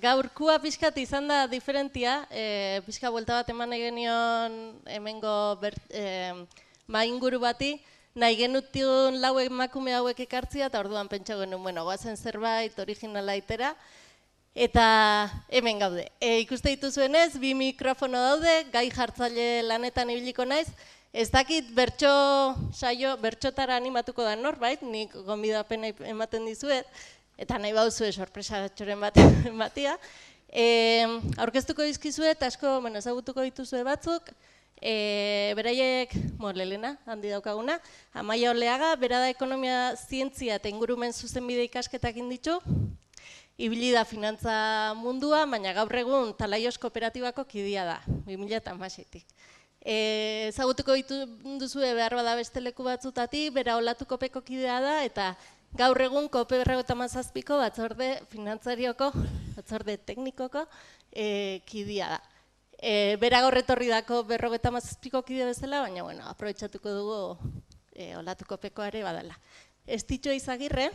Gaurkua pixkat izan da diferentia, pixka buelta bat eman nahi genion hemengo mainguru bati, nahi genutun lau emakume hauek ekartzia, eta orduan pentsa genuen, goazen zerbait originala itera, eta hemen gaude. Ikuste dituzuenez, 2 mikrofono daude, gai jartzaile lanetan ibiliko naiz, ez dakit bertxotara animatuko da norbait, nik gonbidapena ematen dizuet, eta nahi bauzue sorpresatxoren bat ematia. Aurkeztuko dizkizuet, asko ezagutuko dituzue batzuk, beraiek, Lelena, handi daukaguna, Amaia Oleaga, bera da ekonomia zientzia eta ingurumen zuzenbide ikasketak inditu, ibili da finantza mundua, baina gaur egun Talaios kooperatibako kidea da, 2016-tik. Ezagutuko dituzue behar bada beste leku batzutatik, bera Olatuko peko kidea da, eta gaur egun Kope 57ko batzorde finantzarioko, batzorde teknikoko kidea da. Bera gaur etorri dako 57ko kide bezala, baina aprobetxatuko dugu Olatuko pekoare badala. Estitxu Izagirre,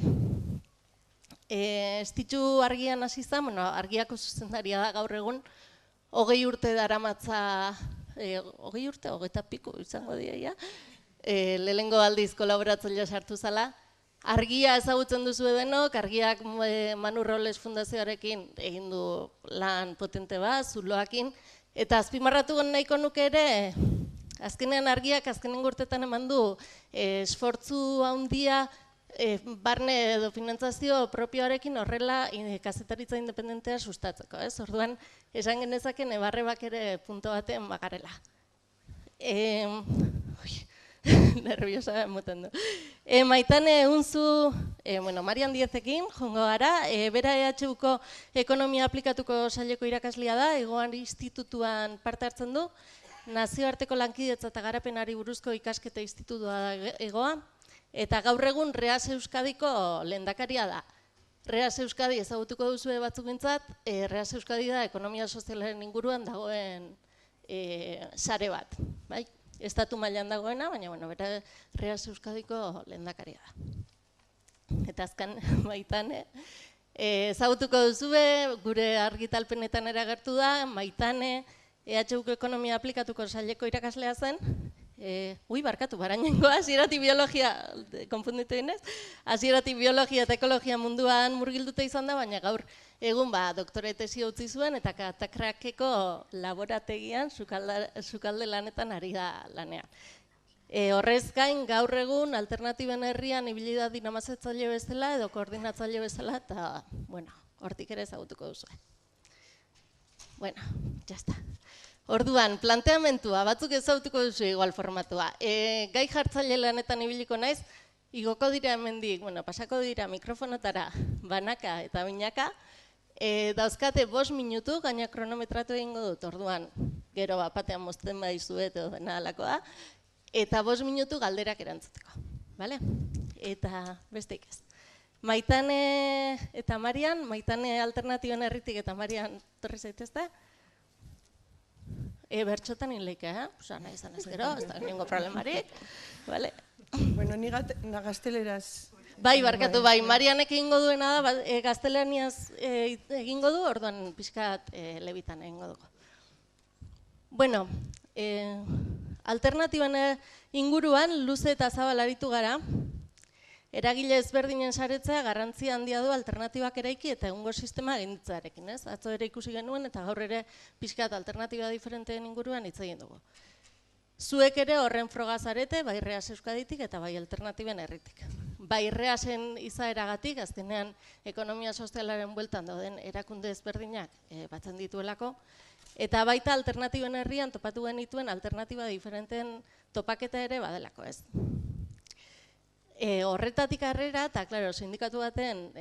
Estitxu argian hasi zen, argiako zuzendaria da gaur egun, 20 urte daramatza, 20 urte, 20 piku izango dira, lehengo aldiz kolaboratzailea sartu zala. Argia ezagutzen duzu denok, argiak Manu Robles Fundazioarekin egin du lan potente bat, zuloakin, eta azpimarratu nahiko nuke ere, azkenean argiak azkenen urtetan eman du esfortzu handia barne edo finantzazio propioarekin horrela kazetaritza independentea sustatzeko. Orduan, esan genezaken ebarrebak ere punto batean bagarela. Nerviosa emoten du. Maitane Unzu, Marian Diezekin, jongo gara, bera EHUko ekonomia aplikatuko saileko irakaslia da, Egoan institutuan parte hartzen du, nazioarteko lankidetza eta garapenari buruzko ikasketa institutua da Egoa, eta gaur egun Reas Euskadiko lehendakaria da. Reas Euskadi ezagutuko duzue batzuk bintzat, Reas Euskadi da ekonomia sozialaren inguruan dagoen sare bat. Estatu mailan dagoena, baina bera Reas Euskadiko lehendakaria da. Eta azken Maitane, ezagutuko duzue, gure argitalpenetan ere agertu da, Maitane, EHUko ekonomia aplikatuko saileko irakaslea zen, barkatu, barainengoa, hasieratik biologia, konfunditu dinez, hasieratik biologia eta ekologia munduan murgilduta izan da, baina gaur egun doktore tesi utzi zuen eta Katakrakeko laborategian sukalde lanetan ari da lanean. Horrez gain, gaur egun alternatiben herrian ibili da dinamizatzaile bezala edo koordinatzaile bezala eta, hortik ere ezagutuko duzue. Jazta. Orduan, planteamentua, batzuk ezagutuko duzu igual formatua. Gai jartzaile lanetan ibiliko naiz, igoko dira hemendik, pasako dira mikrofonotara banaka eta binaka, dauzkate 5 minutu, gaina kronometratu egingo dut, orduan, gero batean mozten badizuet edo dena alakoa, eta 5 minutu galderak erantzuteko. Eta besteik ez. Maitane eta Marian, Maitane alternatiben herritik eta Marian torri zaitezte, bertxotan inleike, nahi izan ez gero, ez da nengo problemarik. Ni gazteleraz... Barkatu, Marianek egingo duena da, gaztelaniaz egingo du, orduan pixkat lebitan egingo dugu. Alternatiben inguruan luze eta zabal aritu gara, eragile ezberdinen saretzea garrantzia handia du alternatibak eraiki eta egungo sistema eginditzarekin, ez? Atzo ere ikusi genuen eta gaur ere pixkat alternatiba diferenteen inguruan hitz egin dugu. Zuek ere horren froga zarete, bai Reas Euskaditik eta bai alternatiben herritik. Bai Reasen izaeragatik, azkenean ekonomia sozialaren bueltan dauden erakunde ezberdinak batzen dituelako, eta baita alternatiben herrian topatu genituen alternatiba diferenteen topaketa ere badelako, ez? Horretatik harrera, eta sindikatu baten,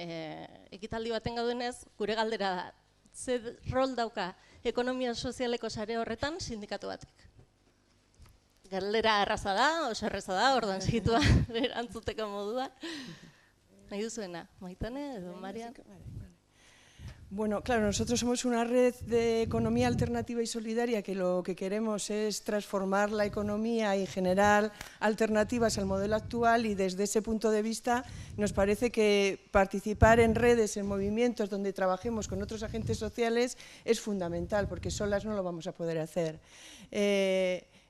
ekitaldi baten gaudenez, gure galdera da, ze rol dauka ekonomia sozialeko sare horretan sindikatu batek. Galdera erraza da, oso erraza da, orduan segitua erantzuteko modua. Nahi duzuena, Maitane edo Marian? Bueno, claro, nosotros somos una red de economía alternativa y solidaria que lo que queremos es transformar la economía y generar alternativas al modelo actual, y desde ese punto de vista nos parece que participar en redes, en movimientos donde trabajemos con otros agentes sociales es fundamental, porque solas no lo vamos a poder hacer.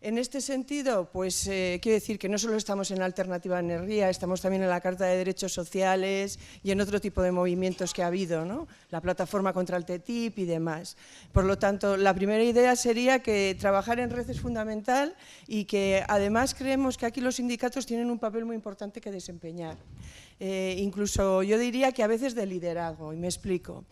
En este sentido, pues quiero decir que no solo estamos en Alternativa Energía, estamos también en la Carta de Derechos Sociales y en otro tipo de movimientos que ha habido, ¿no? La plataforma contra el TTIP y demás. Por lo tanto, la primera idea sería que trabajar en red es fundamental y que además creemos que aquí los sindicatos tienen un papel muy importante que desempeñar. Incluso yo diría que a veces de liderazgo, y me explico.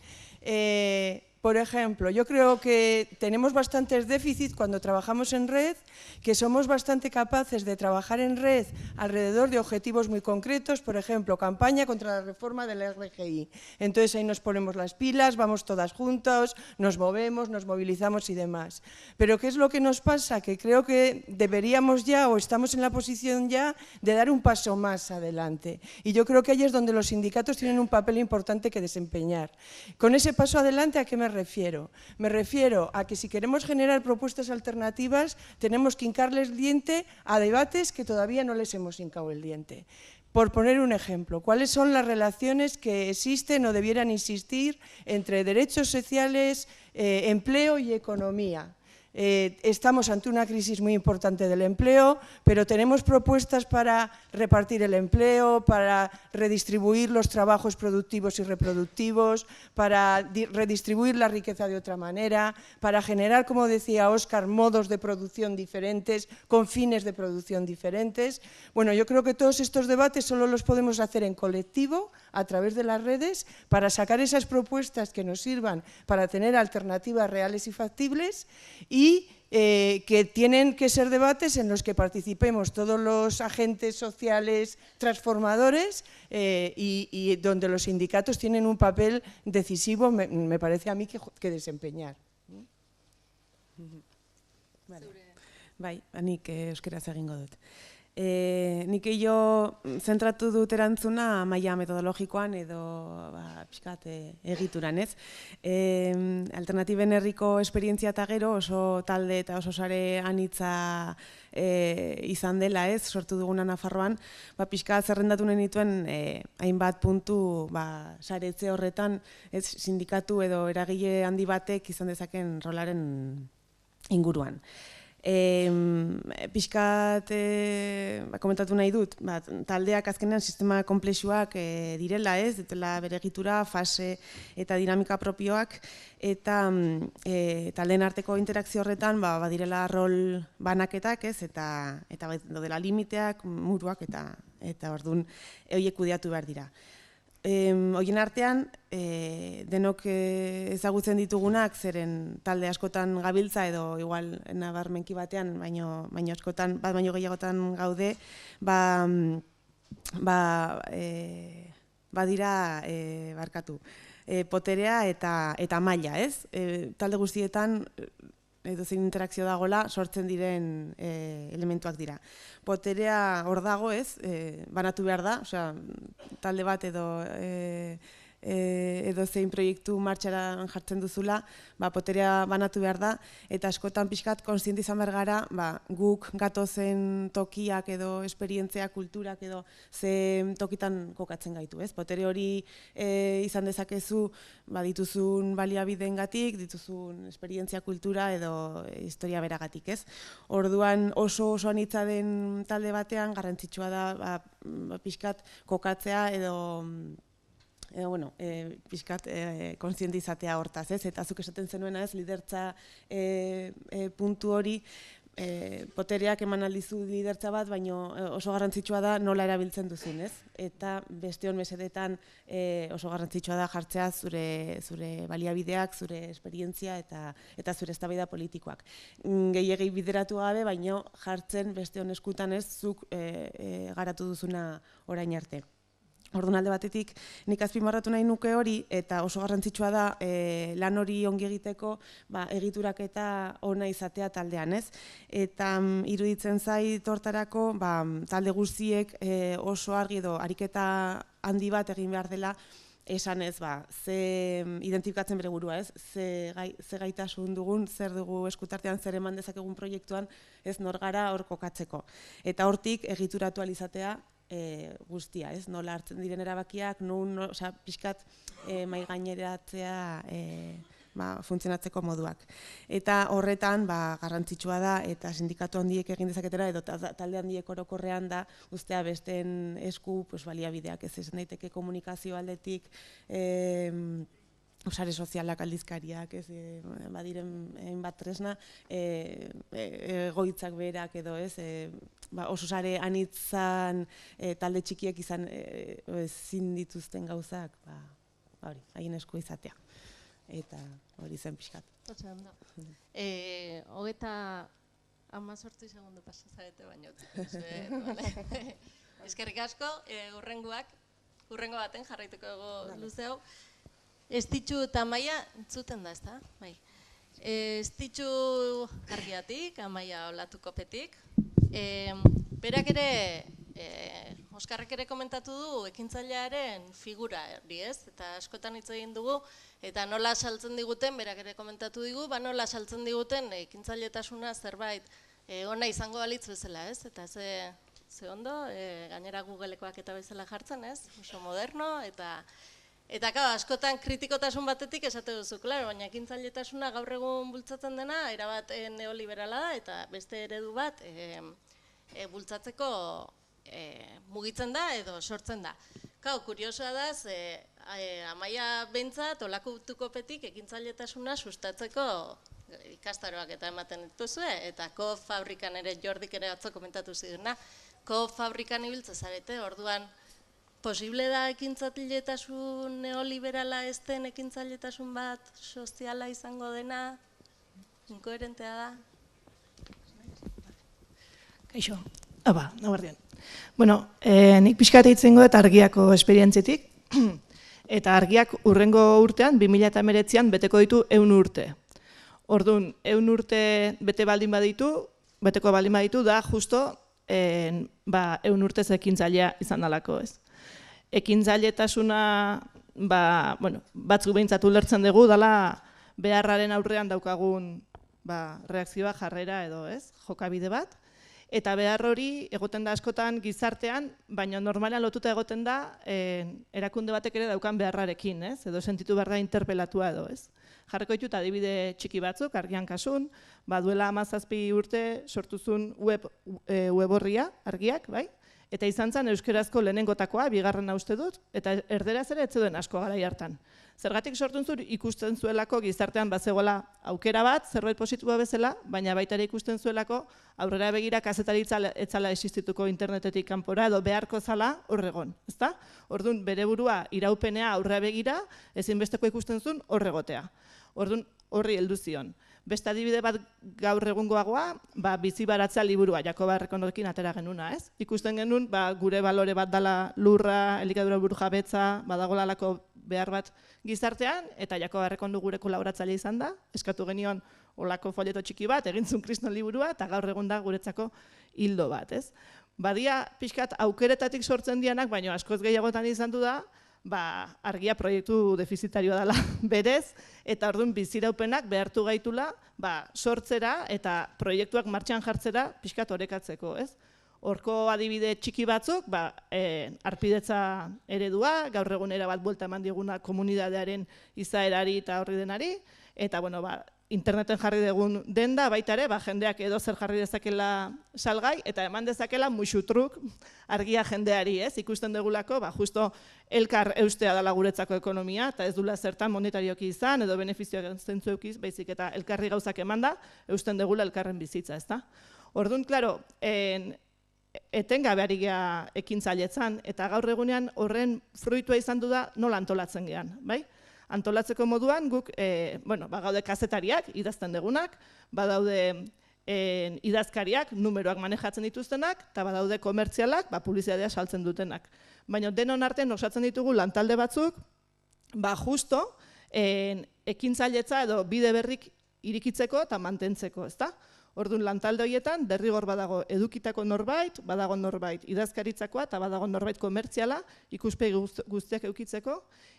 Por ejemplo, yo creo que tenemos bastantes déficits cuando trabajamos en red, que somos bastante capaces de trabajar en red alrededor de objetivos muy concretos, por ejemplo, campaña contra la reforma del RGI. Entonces ahí nos ponemos las pilas, vamos todas juntos, nos movemos, nos movilizamos y demás. Pero ¿qué es lo que nos pasa? Que creo que deberíamos ya, o estamos en la posición ya, de dar un paso más adelante. Y yo creo que ahí es donde los sindicatos tienen un papel importante que desempeñar. Con ese paso adelante, ¿a qué me refiero? Me refiero a que si queremos generar propuestas alternativas, tenemos que hincarles el diente a debates que todavía no les hemos hincado el diente. Por poner un ejemplo, ¿cuáles son las relaciones que existen o debieran existir entre derechos sociales, empleo y economía? Estamos ante una crisis muy importante del empleo, pero tenemos propuestas para repartir el empleo, para redistribuir los trabajos productivos y reproductivos, para redistribuir la riqueza de otra manera, para generar, como decía Óscar, modos de producción diferentes, con fines de producción diferentes. Bueno, yo creo que todos estos debates solo los podemos hacer en colectivo, a través de las redes, para sacar esas propuestas que nos sirvan para tener alternativas reales y factibles, y que tienen que ser debates en los que participemos todos los agentes sociales transformadores y donde los sindicatos tienen un papel decisivo, me parece a mí, que desempeñar. Bai, nik euskeraz egingo dut. Nik jo zentratu dut erantzuna maila metodologikoan edo pixkat egituran, ez? Alternatiben herriko esperientzia eta gero oso talde eta oso sare anitza izan dela, ez? Sortu duguna Nafarroan, pixkat zerrendatu nahi nituen hainbat puntu saretze horretan, ez, sindikatu edo eragile handi batek izan dezaken rolaren inguruan. Pixkat komentatu nahi dut, taldeak azkenean sistema konplexuak direla, ez, dutela bere egitura, fase eta dinamika propioak, eta taldeen arteko interakzio horretan badirela rol banaketak, ez, eta dela limiteak, muruak, eta orduan horiek kudeatu behar dira. Horien artean, denok ezagutzen ditugunak, zeren talde askotan gabiltza edo igual nabarmenki batean, baino askotan, bat baino gehiagotan gaude, badira, barkatu, poterea eta maila, ez? Talde guztietan edozein interakzio dagoela sortzen diren elementuak dira. Poterea hor dago, ez, banatu behar da, osea, talde bat edozein proiektu martxaran jartzen duzula, poterea banatu behar da, eta askotan pixkat kontziente izan behar gara, guk gatozen tokiak edo esperientzia, kulturak edo ze tokitan kokatzen gaitu, ez? Potere hori izan dezakezu dituzun baliabideengatik, dituzun esperientzia, kultura edo historia beragatik, ez? Orduan oso anitza den talde batean garrantzitsua da pixkat kokatzea edo pixkat kontziente izatea hortaz, ez? Eta zuk esaten zenuena, ez, lidertza puntu hori, potereak eman aldizu lidertza bat, baino oso garrantzitsua da nola erabiltzen duzun, ez? Eta besteon mesedetan oso garrantzitsua da jartzea zure baliabideak, zure esperientzia eta zure eztabaida politikoak. Gehiegi bideratu gabe, baino jartzen besteon eskutan, ez, zuk garatu duzuna orain arte. Orduan alde batetik nik azpimarratu nahi nuke hori, eta oso garrantzitsua da lan hori ongi egiteko egiturak eta ona izatea taldean, ez? Eta iruditzen zait hortarako talde guztiek oso argi edo ariketa handi bat egin behar dela esanez, ze identifikatzen bere burua, ez? Ze gaitasun dugun, zer dugu eskutartean, zer eman dezakegun proiektuan, ez nor gara hor kokatzeko. Eta hortik egituratu alizatea guztia, ez? Nola hartzen diren erabakiak, pixkat mai gaineratzea funtzionatzeko moduak. Eta horretan garrantzitsua da, eta sindikatu handiek egin dezaketera, edo talde handiek orokorrean da, ustea besteen esku baliabideak, ez esan daiteke komunikazio aldetik, sare sozialak, aldizkariak, badiren hainbat tresna, egoitzak berak edo oso sare anitzan talde txikiek izan ezin dituzten gauzak, haien esku izatea. Eta hori zen pixkat. Otsa, ondo. 18 segundo pasazarete baino. Eskerrik asko, hurrengo baten jarraituko dugu luzeo. Estitxu eta Amaia, entzuten da, ez da? Estitxu argiatik, Amaia olatukopetik. Berak ere, Oskarrek ere komentatu du ekintzailearen figura hori, ez? Eta askotan hitz egin dugu, eta nola saltzen diguten, berak ere komentatu digu, nola saltzen diguten ekintzailetasuna zerbait ona izango balitz bezala, ez? Eta ze ondo, gainera Googlekoak eta bezala jartzen, ez? Oso moderno, eta askotan kritikotasun batetik esate duzu, klaro, baina ekintzailetasuna gaur egun bultzatzen dena, erabat neoliberala da, eta beste eredu bat bultzatzeko mugitzen da edo sortzen da. Kuriosoa da, Amaia behintzat olakutukopetik ekintzailetasuna sustatzeko ikastaroak eta ematen dituzue, eta fabrikan ere Jordik ere atzo komentatu ziduna, fabrikan ibiltza zarete, orduan posible da ekintzailetasun neoliberala ez den ekintzailetasun bat soziala izango dena, inkoherentea da? Kaixo, nabardian. Bueno, nik pixka hitzen dut argiako esperientzitik, eta argiak hurrengo urtean, 2019an beteko ditu 100 urte. Orduan, 100 urte beteko baldin baditu da justo 100 urtez ekintzailea izan dalako, ez. Ekintzailetasuna, batzuk behintzat ulertzen dugu, dela beharraren aurrean daukagun reakzioa, jarrera edo, ez, jokabide bat. Eta behar hori egoten da askotan gizartean, baina normalean lotuta egoten da erakunde batek ere daukan beharrarekin, ez? Edo sentitu behar da interpelatua edo, ez? Jarriko ditut adibide txiki batzuk, argian kasun, duela 17 urte sortuzun web horria, argiak, bai? Eta izan zen euskerazko lehenengotakoa, bigarrena uste dut, eta erderaz ere etzuden asko garai hartan. Zergatik sortun zuen ikusten zuelako gizartean bazegoela aukera bat, zerbait positiboa bezala, baina baita ere ikusten zuelako aurrera begira kazetaritza etzala existituko internetetik kanpora edo beharko zala horregon, ezta? Orduan bere burua iraupenea aurrera begira, ezinbesteko ikusten zuen horregotea. Orduan horri heldu zion. Beste adibide bat gaur egungoagoa, bizi baratzea liburua, Jakoba Errekondorekin atera genuna, ez? Ikusten genuen, gure balore bat dala lurra, elikadura burujabetza, badagoela alako behar bat gizartean, eta Jakoba Errekondo gure kolaboratzaile izan da, eskatu genion olako folleto txiki bat, egintzun kriston liburua, eta gaur egun da guretzako hildo bat, ez? Badia, pixkat, aukeretatik sortzen dianak, baina askoz gehiagotan izan du da, argia proiektu defizitarioa dela berez, eta orduan biziraupenak behartu gaitula sortzera eta proiektuak martxan jartzera pixkat orekatzeko, ez? Horko adibide txiki batzuk, harpidetza eredua, gaur egunera bat buelta eman diguna komunidadearen izaerari eta horri denari, eta, bueno, interneten jarri dugun denda, baita ere, jendeak edo zer jarri dezakela salgai, eta eman dezakela musutruk argia jendeari, ez? Ikusten dugulako, justo elkar eustea dela guretzako ekonomia, eta ez dula zertan monetarioki izan, edo benefizioak zentzuekiz, baizik eta elkarri gauzak emanda, eusten dugula elkarren bizitza, ez da? Orduan, klaro, etengabe ari gea ekintzailetzan, eta gaur egunean horren fruitua izan du da nola antolatzen gean, bai? Antolatzeko moduan, guk, gaude kazetariak, idazten degunak, badaude idazkariak, numeroak manejatzen dituztenak, eta badaude komertzialak, publizitatea saltzen dutenak. Baina denon artean osatzen ditugu lantalde batzuk, justo, ekintzailetza edo bide berrik irikitzeko eta mantentzeko, ezta? Orduan lantalde horietan derrigor badago edukitako norbait, badago norbait idazkaritzakoa eta badago norbait komertziala ikuspegi guztiak edukitzeko,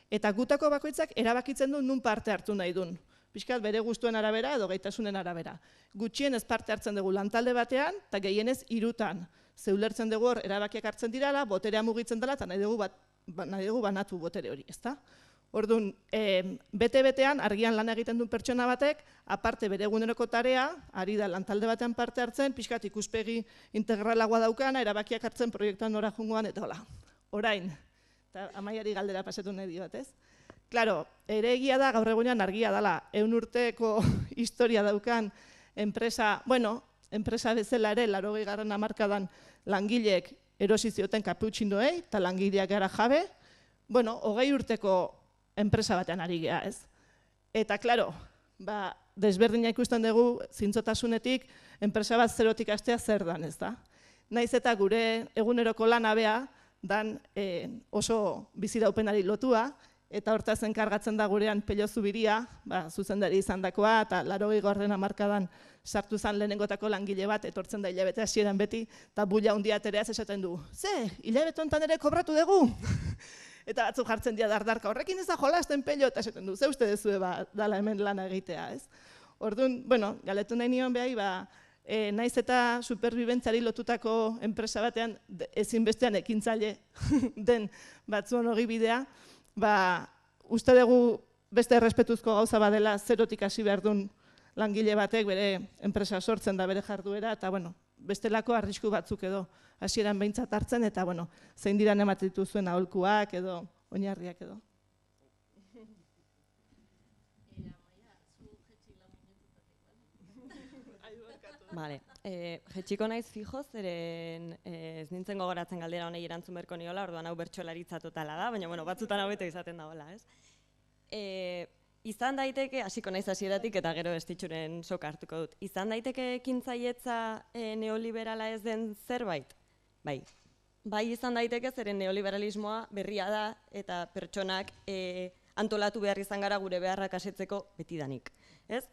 eta gutako bakoitzak erabakitzen du nun parte hartu nahi duen. Pixkat bere gustuen arabera edo gaitasunen arabera. Gutxienez parte hartzen dugu lantalde batean eta gehienez 3. Ze ulertzen dugu hor erabakiak hartzen dirala, boterea mugitzen dela eta nahi dugu banatu botere hori, ezta? Orduan, bete-betean argian lan egiten duen pertsona batek, aparte bere eguneroko tarea, ari da lantalde batean parte hartzen, pixkat ikuspegi integralagoa daukana, erabakiak hartzen proiektuan nora jungoan, eta hola. Orain, eta Amaiari galdera pasetu nahi dio bat, ez? Klaro, ere egia da, gaur egunean argia dela, 100 urteko historia daukan enpresa, enpresa bezala ere, 80. hamarkadan langileek erosi zioten kaputxinoei, eta langileak gara jabe, 20 urteko enpresa batean ari gea, ez? Eta, klaro, desberdina ikusten dugu, zintzotasunetik, enpresa bat zerotik hastea zer dan, ez da? Naiz eta gure eguneroko lana bea, dan oso biziraupenari lotua, eta hortaz enkargatzen da gurean Pello Zubiria, zuzendari izan dakoa, eta 80. hamarkadan sartu zen lehenengotako langile bat, etortzen da hilabete hasieran beti, eta bulla handia atereaz esaten du, ze, hilabete honetan ere kobratu dugu? Eta batzuk jartzen dira dardarka, horrekin ez da jolasten Pello, eta esaten du, ze uste dezue dala hemen lana egitea, ez? Orduan, galetu nahi nion behai, naiz eta superbibentzari lotutako enpresa batean ezinbestean ekintzaile den batzuen ogibidea, uste dugu beste errespetuzko gauza badela zerotik hasi behar duen langile batek bere enpresa sortzen da bere jarduera, eta bestelako arrisku batzuk edo hasieran behintzat hartzen, eta zein diran ematen dituzuen aholkuak edo oinarriak edo. Vale, jetxiko naiz fijo, zeren ez nintzen gogoratzen galdera honei erantzun berko niola, orduan hau bertsolaritza totala da, baina batzutan hobeto izaten da hola, ez? Izan daiteke, hasiko naiz hasieratik eta gero estitxuren soka hartuko dut, izan daiteke ekintzailetza neoliberala ez den zerbait? Bai izan daiteke zeren neoliberalismoa berria da eta pertsonak antolatu behar izan gara gure beharrak asetzeko betidanik, ez?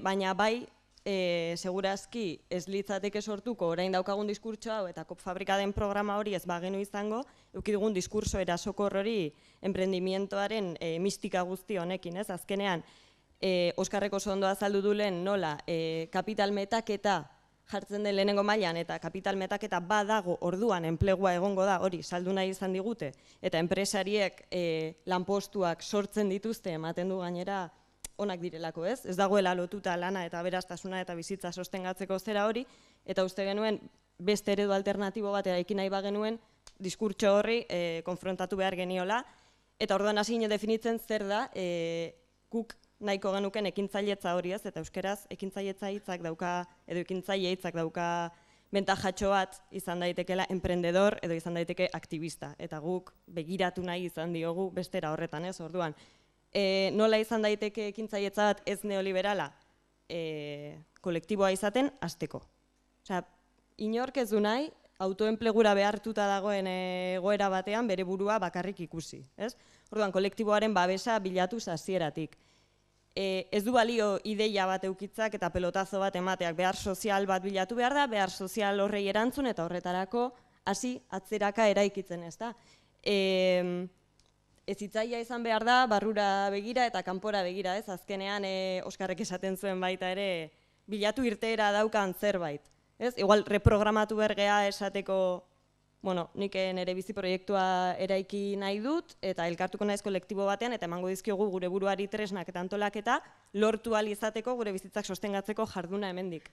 Baina bai, segurazki ez litzateke sortuko orain daukagun diskurtso hau eta Kop Fabrika den programa hori ez bagenu izango, eduki dugun diskurso erasokor hori enprendimientoaren mistika guzti honekin, ez? Azkenean, Oskarrek oso ondo azaldu du lehen nola kapital metaketa jartzen den lehenengo mailan eta kapital metaketa badago orduan enplegua egongo da, hori saldu nahi izan digute, eta enpresariek lanpostuak sortzen dituzte ematen du gainera onak direlako, ez? Ez dagoela lotuta lana eta aberastasuna eta bizitza sostengatzeko zera hori, eta uste genuen beste eredu alternatibo bat eraiki nahi bagenuen diskurtso horri konfrontatu behar geniola, eta orduan hasi ginen definitzen zer da guk nahiko genuken ekintzailetza hori, ez? Eta euskeraz ekintzailetza hitzak dauka, edo ekintzaile hitzak dauka bentajatxo bat izan daitekela emprendedor edo izan daiteke aktivista, eta guk begiratu nahi izan diogu bestera horretan, ez? Orduan, nola izan daiteke ekintzailetza bat ez neoliberala kolektiboa izaten hasteko. Osea, inork ez du nahi autoenplegura behartuta dagoen egoera batean bere burua bakarrik ikusi, ez? Orduan, kolektiboaren babesa bilatu hasieratik. Ez du balio ideia bat eukitzak eta pelotazo bat emateak, behar sozial bat bilatu behar da, behar sozial horrei erantzun eta horretarako hasi atzeraka eraikitzen, ez da? Ez hitzaia izan behar da, barrura begira eta kanpora begira, ez? Azkenean Oskarrek esaten zuen baita ere bilatu irteera daukan zerbait. Ez? Igual reprogramatu bergea esateko, nik nire bizi proiektua eraiki nahi dut eta elkartuko naiz kolektibo batean eta emango dizkiogu gure buruari tresnak eta antolaketa lortu ahal izateko gure bizitzak sostengatzeko jarduna hemendik.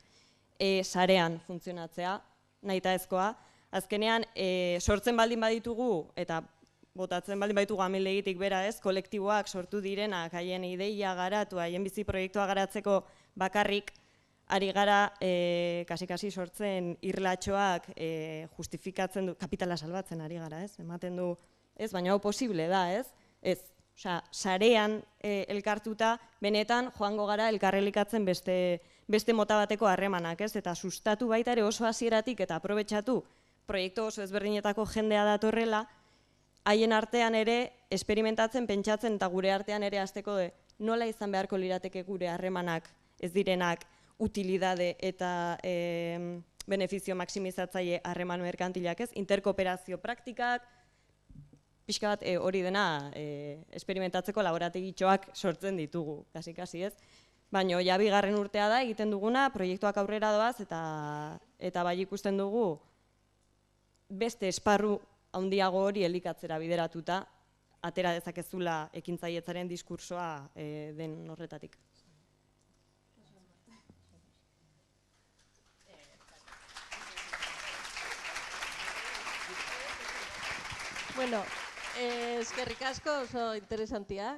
Sarean funtzionatzea, nahitaezkoa. Azkenean, sortzen baldin baditugu eta botatzen baldin baditugu amilegitik bera, ez, kolektiboak sortu direnak haien ideia garatu, haien bizi proiektua garatzeko bakarrik ari gara kasi-kasi sortzen irlatxoak justifikatzen du, kapitala salbatzen ari gara, ez? Ematen du, ez, baina hau posible da, ez? Ez, osea, sarean elkartuta benetan joango gara elkarrelikatzen beste mota bateko harremanak, ez? Eta sustatu baita ere oso hasieratik eta aprobetxatu proiektu oso ezberdinetako jendea datorrela, haien artean ere esperimentatzen, pentsatzen eta gure artean ere hasteko nola izan beharko lirateke gure harremanak ez direnak utilidade eta benefizio maksimizatzaile harreman merkantilak, ez? Interkooperazio praktikak, pixka bat hori dena esperimentatzeko laborategitxoak sortzen ditugu, kasi, ez? Baina ja bigarren urtea da egiten duguna, proiektuak aurrera doaz eta bai ikusten dugu beste esparru handiago hori elikatzera bideratuta atera dezakezula ekintzailetzaren diskursoa den horretatik. Bueno, eskerrik asko, oso interesantia.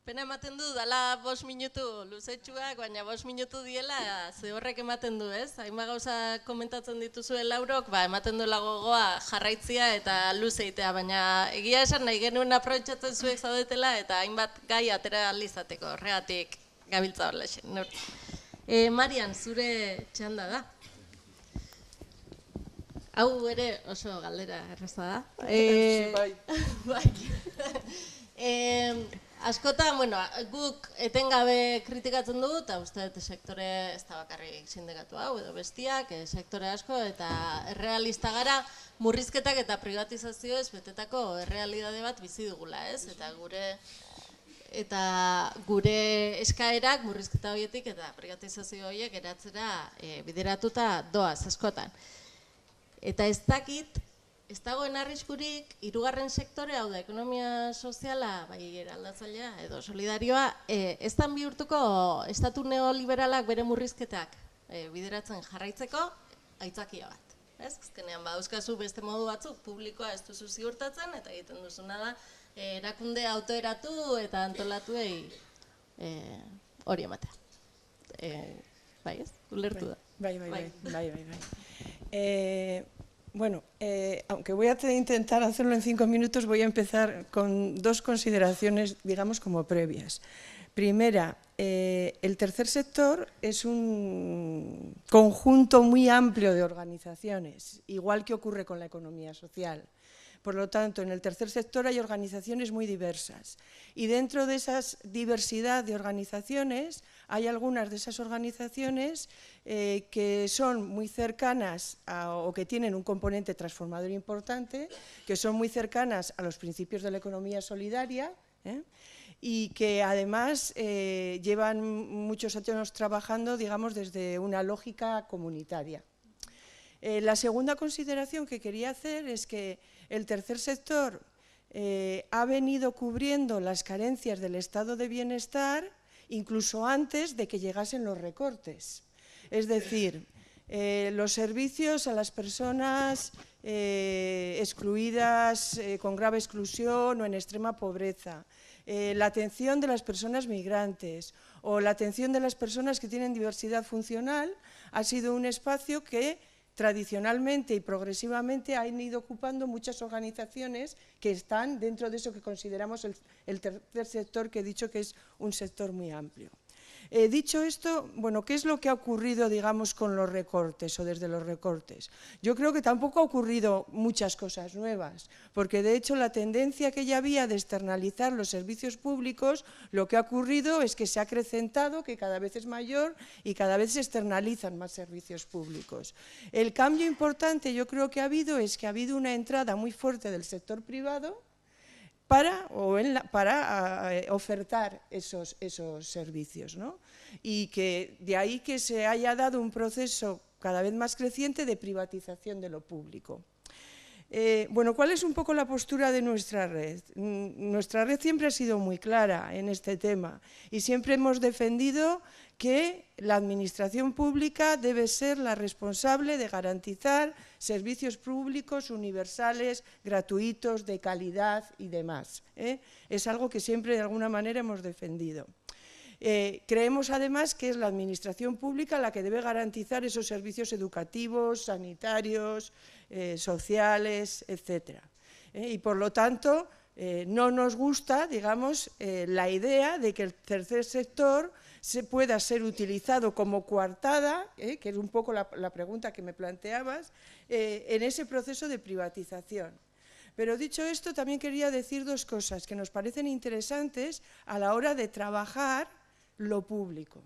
Pena ematen du, dala 5 minutu luzetxuak, baina 5 minutu diela ze horrek ematen du, ez? Hainba gauza komentatzen dituzue Laurok, ematen duela gogoa jarraitzia eta luzeitea, baina egia esan nahi genuen aprobetxatzen zuek zaudetela eta hainbat gai atera alizateko, horregatik gabiltza horrela. Marian, zure txanda da. Hau ere oso galdera erraza da. Bai. Askotan, guk etengabe kritikatzen dugu, eta uste dut sektore ez da bakarrik sindikatu hau, edo bestiak, sektore asko, eta errealista gara, murrizketak eta privatizazioez betetako errealidade bat bizi dugula, ez? Eta gure eskaerak murrizketa horietik eta privatizazio horiek eratzera bideratuta doaz askotan. Eta ez dakit, ez dagoen arriskurik, 3. sektore, hau da, ekonomia soziala, bai eraldatzailea edo solidarioa, ez dan bihurtuko estatu neoliberalak bere murrizketak bideratzen jarraitzeko aitzakia bat. Azkenean, dauzkazu beste modu batzuk, publikoa ez duzu ziurtatzen, eta egiten duzuna da, erakunde autoeratu eta antolatuei hori ematea. Bai ez? Ulertu da. Bai. Bueno, aunque voy a intentar hacerlo en 5 minutos, voy a empezar con 2 consideraciones, digamos, como previas. Primera, el tercer sector es un conjunto muy amplio de organizaciones, igual que ocurre con la economía social. Por lo tanto, en el tercer sector hay organizaciones muy diversas y dentro de esa diversidad de organizaciones hay algunas de esas organizaciones que son muy cercanas o que tienen un componente transformador importante, que son muy cercanas a los principios de la economía solidaria y que además llevan muchos años trabajando, digamos, desde una lógica comunitaria. La segunda consideración que quería hacer es que el tercer sector ha venido cubriendo las carencias del estado de bienestar incluso antes de que llegasen los recortes. Es decir, los servicios a las personas excluidas, con grave exclusión o en extrema pobreza, la atención de las personas migrantes o la atención de las personas que tienen diversidad funcional ha sido un espacio que tradicionalmente y progresivamente han ido ocupando muchas organizaciones que están dentro de eso que consideramos el tercer sector, que he dicho que es un sector muy amplio. Dicho esto, bueno, ¿qué es lo que ha ocurrido, digamos, con los recortes o desde los recortes? Yo creo que tampoco ha ocurrido muchas cosas nuevas, porque de hecho la tendencia que ya había de externalizar los servicios públicos, lo que ha ocurrido es que se ha acrecentado, que cada vez es mayor y cada vez se externalizan más servicios públicos. El cambio importante yo creo que ha habido es que ha habido una entrada muy fuerte del sector privado para ofertar esos servicios, ¿no? Y que de ahí que se haya dado un proceso cada vez más creciente de privatización de lo público. Bueno, ¿cuál es un poco la postura de nuestra red? Nuestra red siempre ha sido muy clara en este tema y siempre hemos defendido que la administración pública debe ser la responsable de garantizar servicios públicos universales, gratuitos, de calidad y demás. Es algo que siempre de alguna manera hemos defendido. Creemos además que es la administración pública la que debe garantizar esos servicios educativos, sanitarios, sociales, etc. Y por lo tanto no nos gusta, digamos, la idea de que el tercer sector pueda ser utilizado como coartada, que es un poco la pregunta que me planteabas, en ese proceso de privatización. Pero dicho esto, también quería decir 2 cosas que nos parecen interesantes a la hora de trabajar lo público.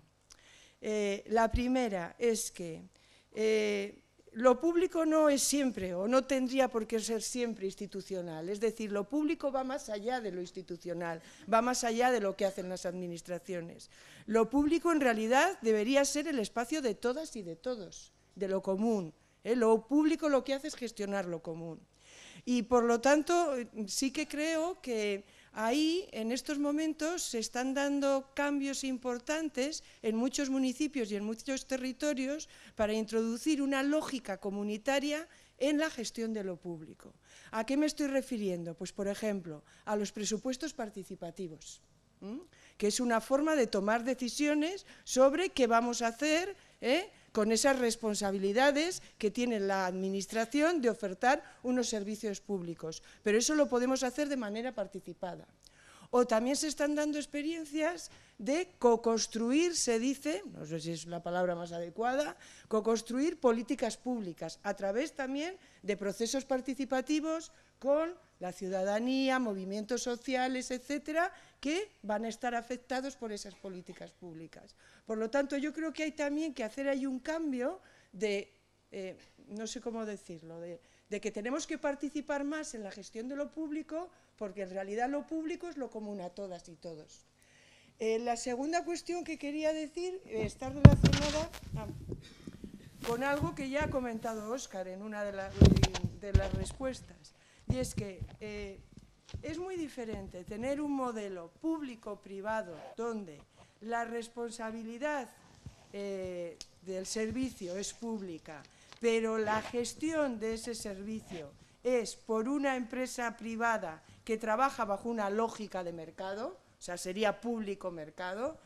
La primera es que lo público no es siempre, o no tendría por qué ser siempre institucional. Es decir, lo público va más allá de lo institucional, va más allá de lo que hacen las administraciones. Lo público en realidad debería ser el espacio de todas y de todos, de lo común. Lo público lo que hace es gestionar lo común. Y por lo tanto, sí que creo que ahí, en estos momentos, se están dando cambios importantes en muchos municipios y en muchos territorios para introducir una lógica comunitaria en la gestión de lo público. ¿A qué me estoy refiriendo? Pues, por ejemplo, a los presupuestos participativos, que es una forma de tomar decisiones sobre qué vamos a hacer, con esas responsabilidades que tiene la administración de ofertar unos servicios públicos. Pero eso lo podemos hacer de manera participada. O también se están dando experiencias de co-construir, se dice, no sé si es la palabra más adecuada, co-construir políticas públicas a través también de procesos participativos con la ciudadanía, movimientos sociales, etcétera, que van a estar afectados por esas políticas públicas. Por lo tanto, yo creo que hay también que hacer ahí un cambio de, no sé cómo decirlo, de que tenemos que participar más en la gestión de lo público, porque en realidad lo público es lo común a todas y todos. La segunda cuestión que quería decir está relacionada con algo que ya ha comentado Óscar en una de las respuestas, y es que es muy diferente tener un modelo público-privado donde la responsabilidad del servicio es pública, pero la gestión de ese servicio es por una empresa privada que trabaja bajo una lógica de mercado, o sea, sería público-mercado.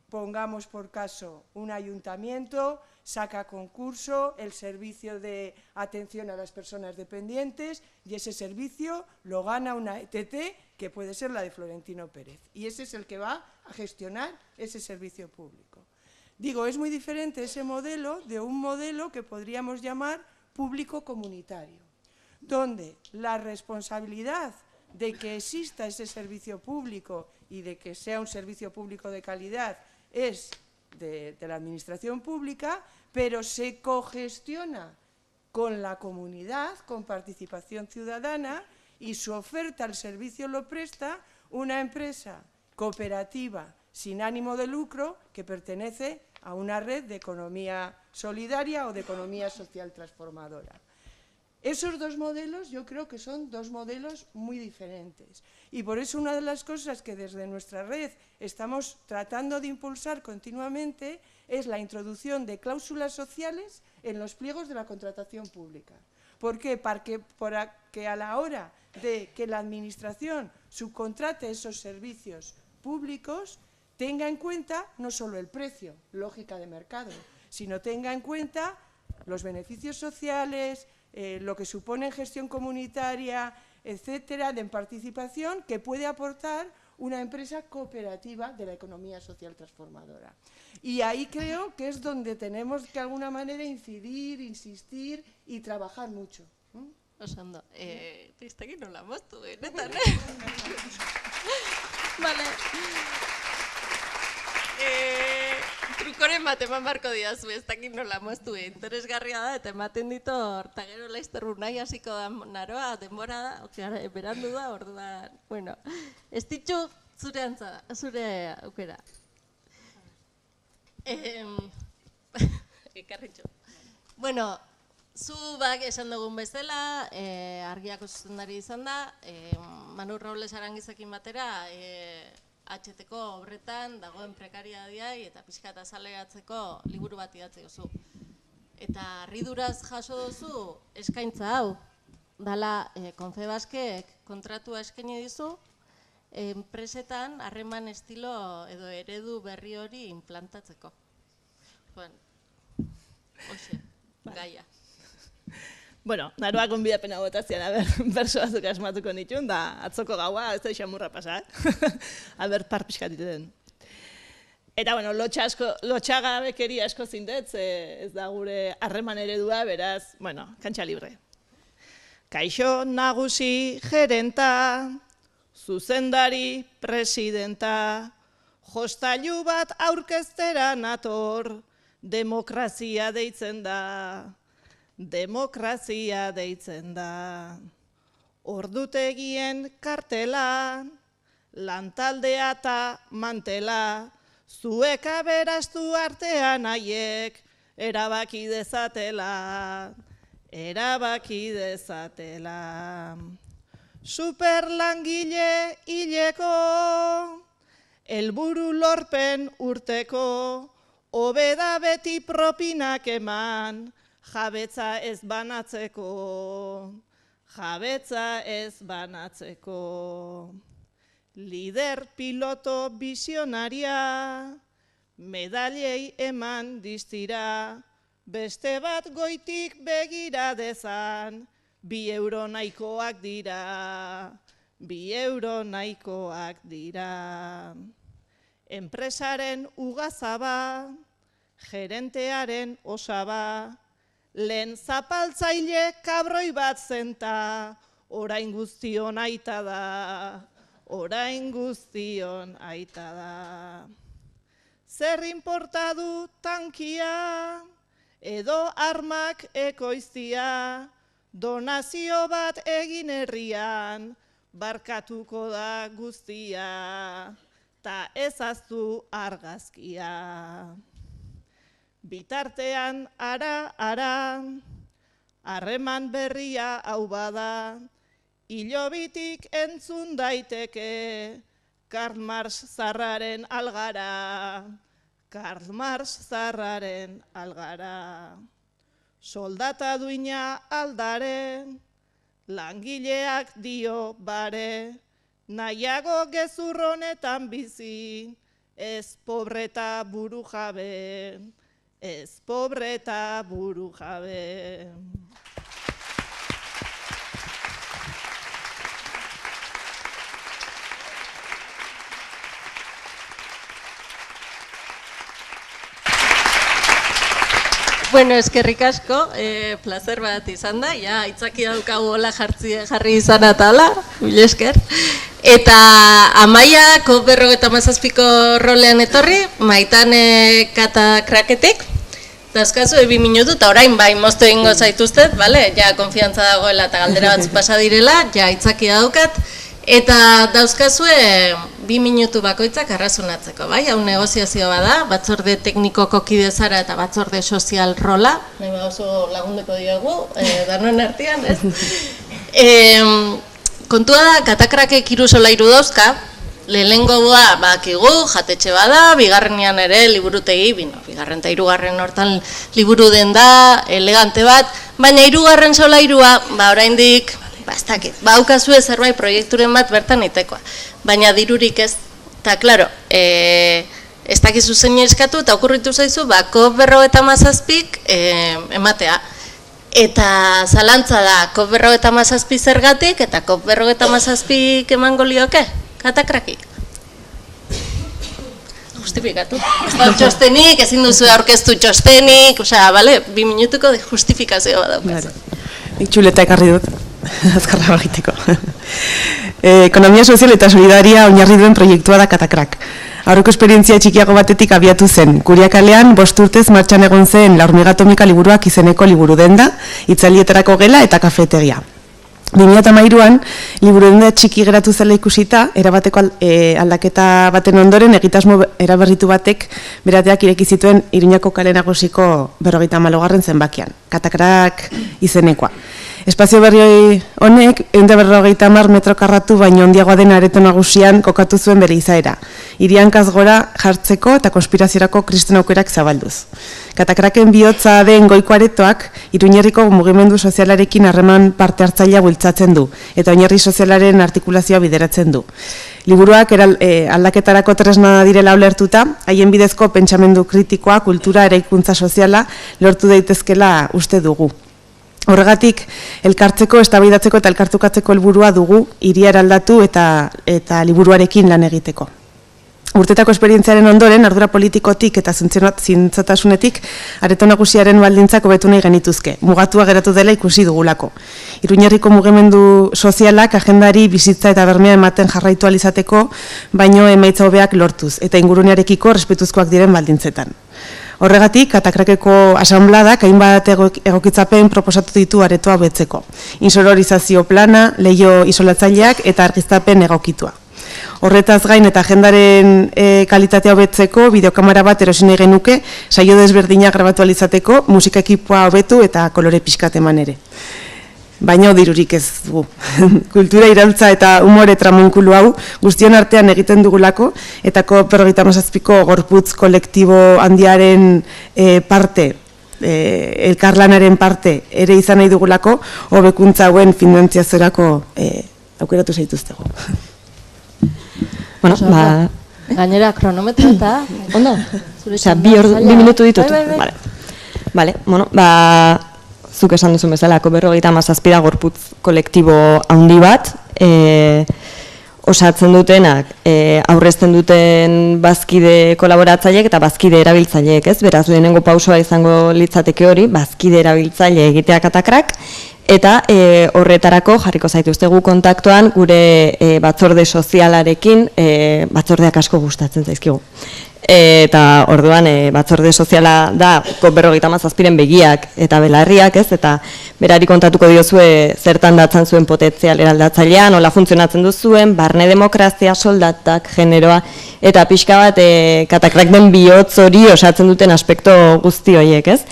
Pongamos por caso un ayuntamiento, saca concurso el servicio de atención a las personas dependientes y ese servicio lo gana una ETT que puede ser la de Florentino Pérez. Y ese es el que va a gestionar ese servicio público. Digo, es muy diferente ese modelo de un modelo que podríamos llamar público-comunitario, donde la responsabilidad de que exista ese servicio público y de que sea un servicio público de calidad es de la administración pública, pero se cogestiona con la comunidad, con participación ciudadana, y su oferta al servicio lo presta una empresa cooperativa sin ánimo de lucro que pertenece a una red de economía solidaria o de economía social transformadora. Esos dos modelos yo creo que son dos modelos muy diferentes y por eso una de las cosas que desde nuestra red estamos tratando de impulsar continuamente es la introducción de cláusulas sociales en los pliegos de la contratación pública. ¿Por qué? Para que a la hora de que la administración subcontrate esos servicios públicos tenga en cuenta no solo el precio, lógica de mercado, sino tenga en cuenta los beneficios sociales, lo que supone en gestión comunitaria, etcétera, de participación que puede aportar una empresa cooperativa de la economía social transformadora. Y ahí creo que es donde tenemos que de alguna manera incidir, insistir y trabajar mucho. Osando, tristekin nola moztu, netan, Vale. Trukoren bat eman barko didazu, ez dakit nola moztu, interesgarria da, eta ematen ditu, eta gero laizterru nahi hasiko da naroa, denbora da, berandu da, orduan, bueno, ez ditu zure antza, zure aukera. Ekarritxo. Bueno, zu bak esan dugun bezala, argiako zuzendari izan da, Manu Robles Arangizekin batera, HT-ko obretan dagoen prekariadiai eta pixka eta azaleratzeko liburu bat idatzi duzu. Eta harriduraz jaso duzu eskaintza hau, dala Confebaskek kontratua eskaini dizu, enpresetan harreman estilo edo eredu berri hori implantatzeko. Hoxe, gaia. Bueno, naroa gonbidapena botazian, berso batzuk asmatuko nituen, da atzoko gaua, ez da xamurra pasak, par pixkat den. Eta, bueno, lotxagabekeria asko zindetz, ez da gure harreman eredua, beraz, bueno, kantxa libre. Kaixo nagusi gerenta, zuzendari presidenta, Jostailu bat aurkeztera nator, demokrazia deitzen da. Demokrazia deitzen da. Ordutegien kartela, lantaldea eta mantela, zuek aberastu artean haiek, erabaki dezatela, erabaki dezatela. Superlangile hileko, helburu lorpen urteko, hobeda beti propinak eman, jabetza ez banatzeko, jabetza ez banatzeko. Lider piloto visionaria, medailei eman diztira, beste bat goitik begira dezan, 2 euro nahikoak dira, 2 euro nahikoak dira. Enpresaren ugazaba, gerentearen osaba, lehen zapaltzaile kabroi bat zenta, orain guztion aita da, orain guztion aita da. Zer inporta du tankia, edo armak ekoiztia, donazio bat egin herrian, barkatuko da guztia, ta ezaztu argazkia. Bitartean ara, harreman berria hau bada, hilobitik entzun daiteke, Karl Marx zarraren algara, Karl Marx zarraren algara. Soldata duina aldare, langileak dio bare, nahiago gezur honetan bizi, ez pobreta buru jabe, ez pobreta buru jabe. Bueno, eskerrik asko, placer bat izan da, ja, aitzaki daukagu hola jarri izan atala, mila esker. Eta Amaia COP57ko rolean etorri, Maitane Kata Kraketik, dauzkazu 2 minutu, eta orain bai moztu egingo zaituztet, bale? Ja, konfiantza dagoela eta galdera batzu pasa direla, ja, aitzaki daukat, eta dauzkazue 2 minutu bakoitzak arrazonatzeko, bai? Hau negoziazio bada, batzorde teknikoko kide zara eta batzorde sozial rola, nahi oso lagundeko diogu, danon artean, ez? Kontua da, katakrakek 3 solairu dauzka, lehenengo da, bakigu, jatetxe bada, bigarrenean ere liburutegi, bigarren eta 3. hortan liburu den da, elegante bat, baina 3. solairua, oraindik, ez dakit, haukazue zerbait proiekturen bat bertan itekoa, baina dirurik ez, eta klaro, ez dakizu zein eskatu eta okurritu zaizu, COP57 ematea. Eta zalantza da, COP57 zergatik eta COP57 emango lioke, katakraki. Justifikatu. Ez da txostenik, ezin duzu aurkeztu txostenik, osea, bale, 2 minutuko justifikazio bat daukaz. Nik txuleta ekarri dut, azkarra bagiteko. Ekonomia sozial eta solidaria oinarri duen proiektua da Katakrak. Aurreko esperientzia txikiago batetik abiatu zen. Kuriakalean 5 urtez martxan egon zen La hormiga atomika liburuak izeneko liburu denda, itzalietarako gela eta kafetegia. 2013an liburu denda txiki geratu zela ikusita, erabateko aldaketa baten ondoren egitasmo eraberritu batek berateak ireki zituen Iruñako kale nagusiko 54. zenbakian, Katakrak izenekoa. Espazio berri honek 150 metro karratu baino handiagoa den areto nagusian kokatu zuen bere izaera. Hiri hankaz gora jartzeko eta konspiraziorako kriston aukerak zabalduz. Katakraken bihotza den goiko aretoak Iruñerriko mugimendu sozialarekin harreman parte hartzailea bultzatzen du eta oinarri sozialaren artikulazioa bideratzen du. Liburuak aldaketarako tresna direla ulertuta, haien bidezko pentsamendu kritikoa, kultura, eraikuntza soziala lortu daitezkela uste dugu. Horregatik, elkartzeko, eztabaidatzeko eta elkartukatzeko helburua dugu hiria eraldatu eta liburuarekin lan egiteko. Urtetako esperientziaren ondoren, ardura politikotik eta zintzotasunetik areto nagusiaren baldintzak hobetu nahi genituzke. Mugatua geratu dela ikusi dugulako. Iruñerriko mugimendu sozialak agendari bizitza eta bermea ematen jarraitu alizateko, baino emaitza hobeak lortuz, eta ingurunearekiko respetuzkoak diren baldintzetan. Horregatik, Katakrakeko asanbladak hainbat egokitzapen proposatu ditu aretoa betzeko. Insolorizazio plana, leiho isolatzaileak eta argiztapen egokitua. Horretaz gain eta agendaren kalitatea hobetzeko bideokamera bat erosi nahi genuke, saio desberdinak grabatu alizateko, musika ekipoa hobetu eta kolore pixkat eman ere. Baina dirurik ez dugu. Kultura iraultza eta umore tramunkulu hau guztion artean egiten dugulako, eta COP57ko gorputz kolektibo handiaren parte, elkarlanaren parte ere izan nahi dugulako, hobekuntza hauen finantziazorako aukeratu zaituztego. Bueno, gainera kronometro eta ondo. Osea, 2 minutu ditut. Vale, bueno, zuk esan duzun bezala, COP57 da gorputz kolektibo handi bat, osatzen dutenak, aurrezten duten bazkide kolaboratzaileek eta bazkide erabiltzaileek, ez? Beraz, lehenengo pausoa izango litzateke hori, bazkide erabiltzaile egitea Katakrak, eta horretarako jarriko zaituztegu kontaktuan gure batzorde sozialarekin, batzordeak asko gustatzen zaizkigu. Eta orduan batzorde soziala da COP57ren begiak eta belarriak, ez? Eta berari kontatuko diozue zertan datzan zuen potentzial eraldatzailea, nola funtzionatzen duzuen, barne demokrazia, soldatak, generoa, eta pixka bat Katakrak den bihotz hori osatzen duten aspekto guzti horiek, ez?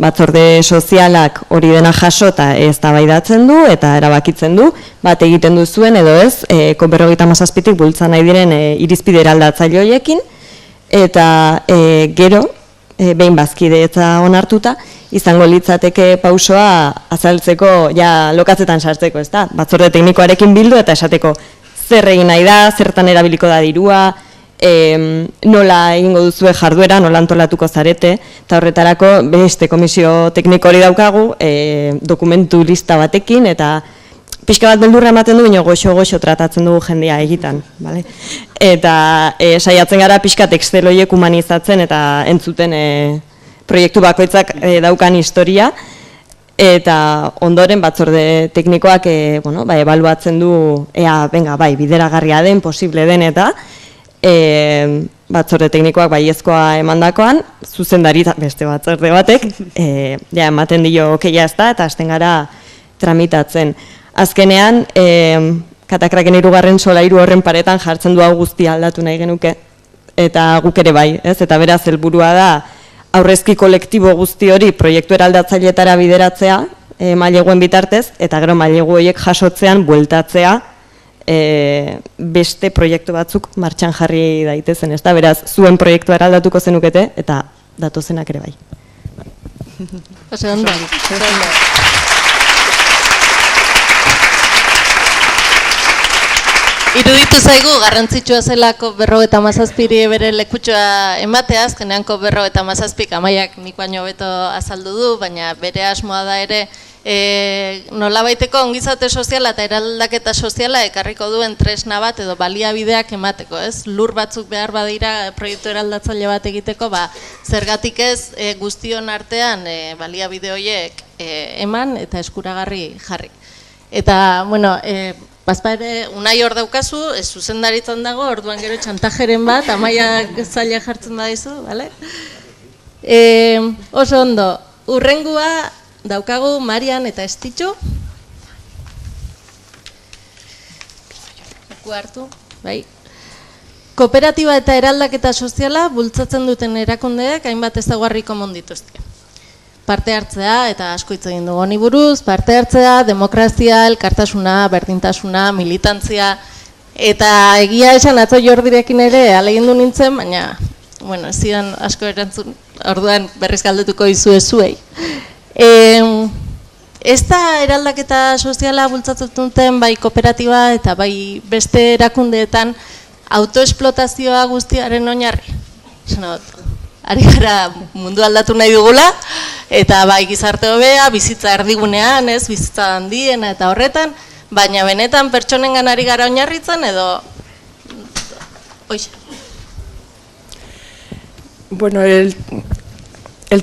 Batzorde sozialak hori dena jaso eta eztabaidatzen du eta erabakitzen du, bat egiten duzuen edo ez, COP57tik bultzan nahi diren irizpide eraldatzaile horiekin, eta gero, behin bazkide eta onartuta, izango litzateke pausoa azaltzeko, ja lokatzetan sartzeko, ez da? Batzorde teknikoarekin bildu eta esateko zer egin nahi da, zertan erabiliko da dirua, nola egingo duzue jarduera, nola antolatuko zarete, eta horretarako beste komisio tekniko hori daukagu, dokumentu lista batekin, eta pixka bat beldurra ematen du, baina goxo tratatzen dugu jendea egitan. Eta saiatzen gara pixka Excel horiek humanizatzen eta entzuten proiektu bakoitzak daukan historia, eta ondoren batzorde teknikoak ebaluatzen du, bideragarria den, posible den eta, batzorde teknikoak baiezkoa emandakoan, zuzendari beste batzorde batek, ematen dio okeia ez da, eta hasten gara tramitatzen. Azkenean, Katakraken 3. solairu horren paretan jartzen du hau guztia aldatu nahi genuke, eta guk ere bai, ez? Eta beraz helburua da, aurrezki kolektibo guzti hori proiektu eraldatzailetara bideratzea, maileguen bitartez, eta gero mailegu horiek jasotzean bueltatzea, beste proiektu batzuk martxan jarri daitezen, ez da, beraz, zuen proiektua eraldatuko zenukete, eta datozenak ere bai. Oso ondo. Iruditu zaigu, garrantzitsua zelako COP57 bere lekutxoa ematea, azkenean COP57 Amaiak nik baino hobeto azaldu du, baina bere asmoa da ere nolabaiteko ongizate soziala eta eraldaketa soziala ekarriko duen tresna bat edo baliabideak emateko, ez? Lur batzuk behar badira proiektu eraldatzaile bat egiteko, zergatik ez guztion artean baliabide horiek eman eta eskuragarri jarri. Eta, bueno, bazpa ere, unai hor daukazu, zuzendaritzan dago, orduan gero txantajeren bat, Amaiak zaila jartzen da dizu, bale? Oso ondo, urrengua daukagu Marian eta Estitxu. Hartu, bai. Kooperatiba eta eraldaketa soziala bultzatzen duten erakundeak hainbat ezaugarri komon dituzte. Parte hartzea, eta asko hitz egin dugu honi buruz, parte hartzea, demokrazia, elkartasuna, berdintasuna, militantzia, eta egia esan atzo Jordirekin ere ahalegindu nintzen, baina, bueno, ez zidan asko erantzun, orduan berriz galdetuko dizu zuei. Ez da eraldaketa soziala bultzatzen duten bai kooperatiba eta bai beste erakundeetan autoesplotazioa guztiaren oinarri. Ari gara mundu aldatu nahi dugula, eta bai gizarte hobea, bizitza erdigunean, ez, bizitza handiena eta horretan, baina benetan pertsonengan ari gara oinarritzen edo Hoxe. Bueno, el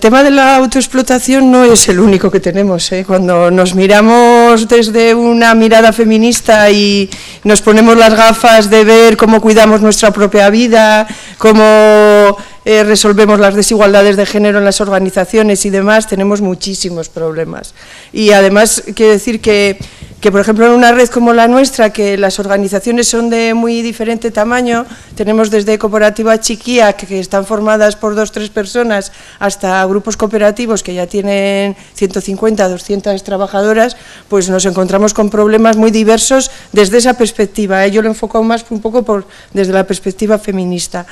tema de la autoexplotación no es el único que tenemos. Cuando nos miramos desde una mirada feminista y nos ponemos las gafas de ver cómo cuidamos nuestra propia vida, cómo resolvemos las desigualdades de género en las organizaciones y demás, tenemos muchísimos problemas. Y además, quiero decir que por ejemplo, en una red como la nuestra, que las organizaciones son de muy diferente tamaño, tenemos desde cooperativas chiquías que están formadas por 2 o 3 personas, hasta grupos cooperativos que ya tienen 150, 200 trabajadoras, pues nos encontramos con problemas muy diversos desde esa perspectiva. Yo lo he enfocado más un poco desde la perspectiva feminista.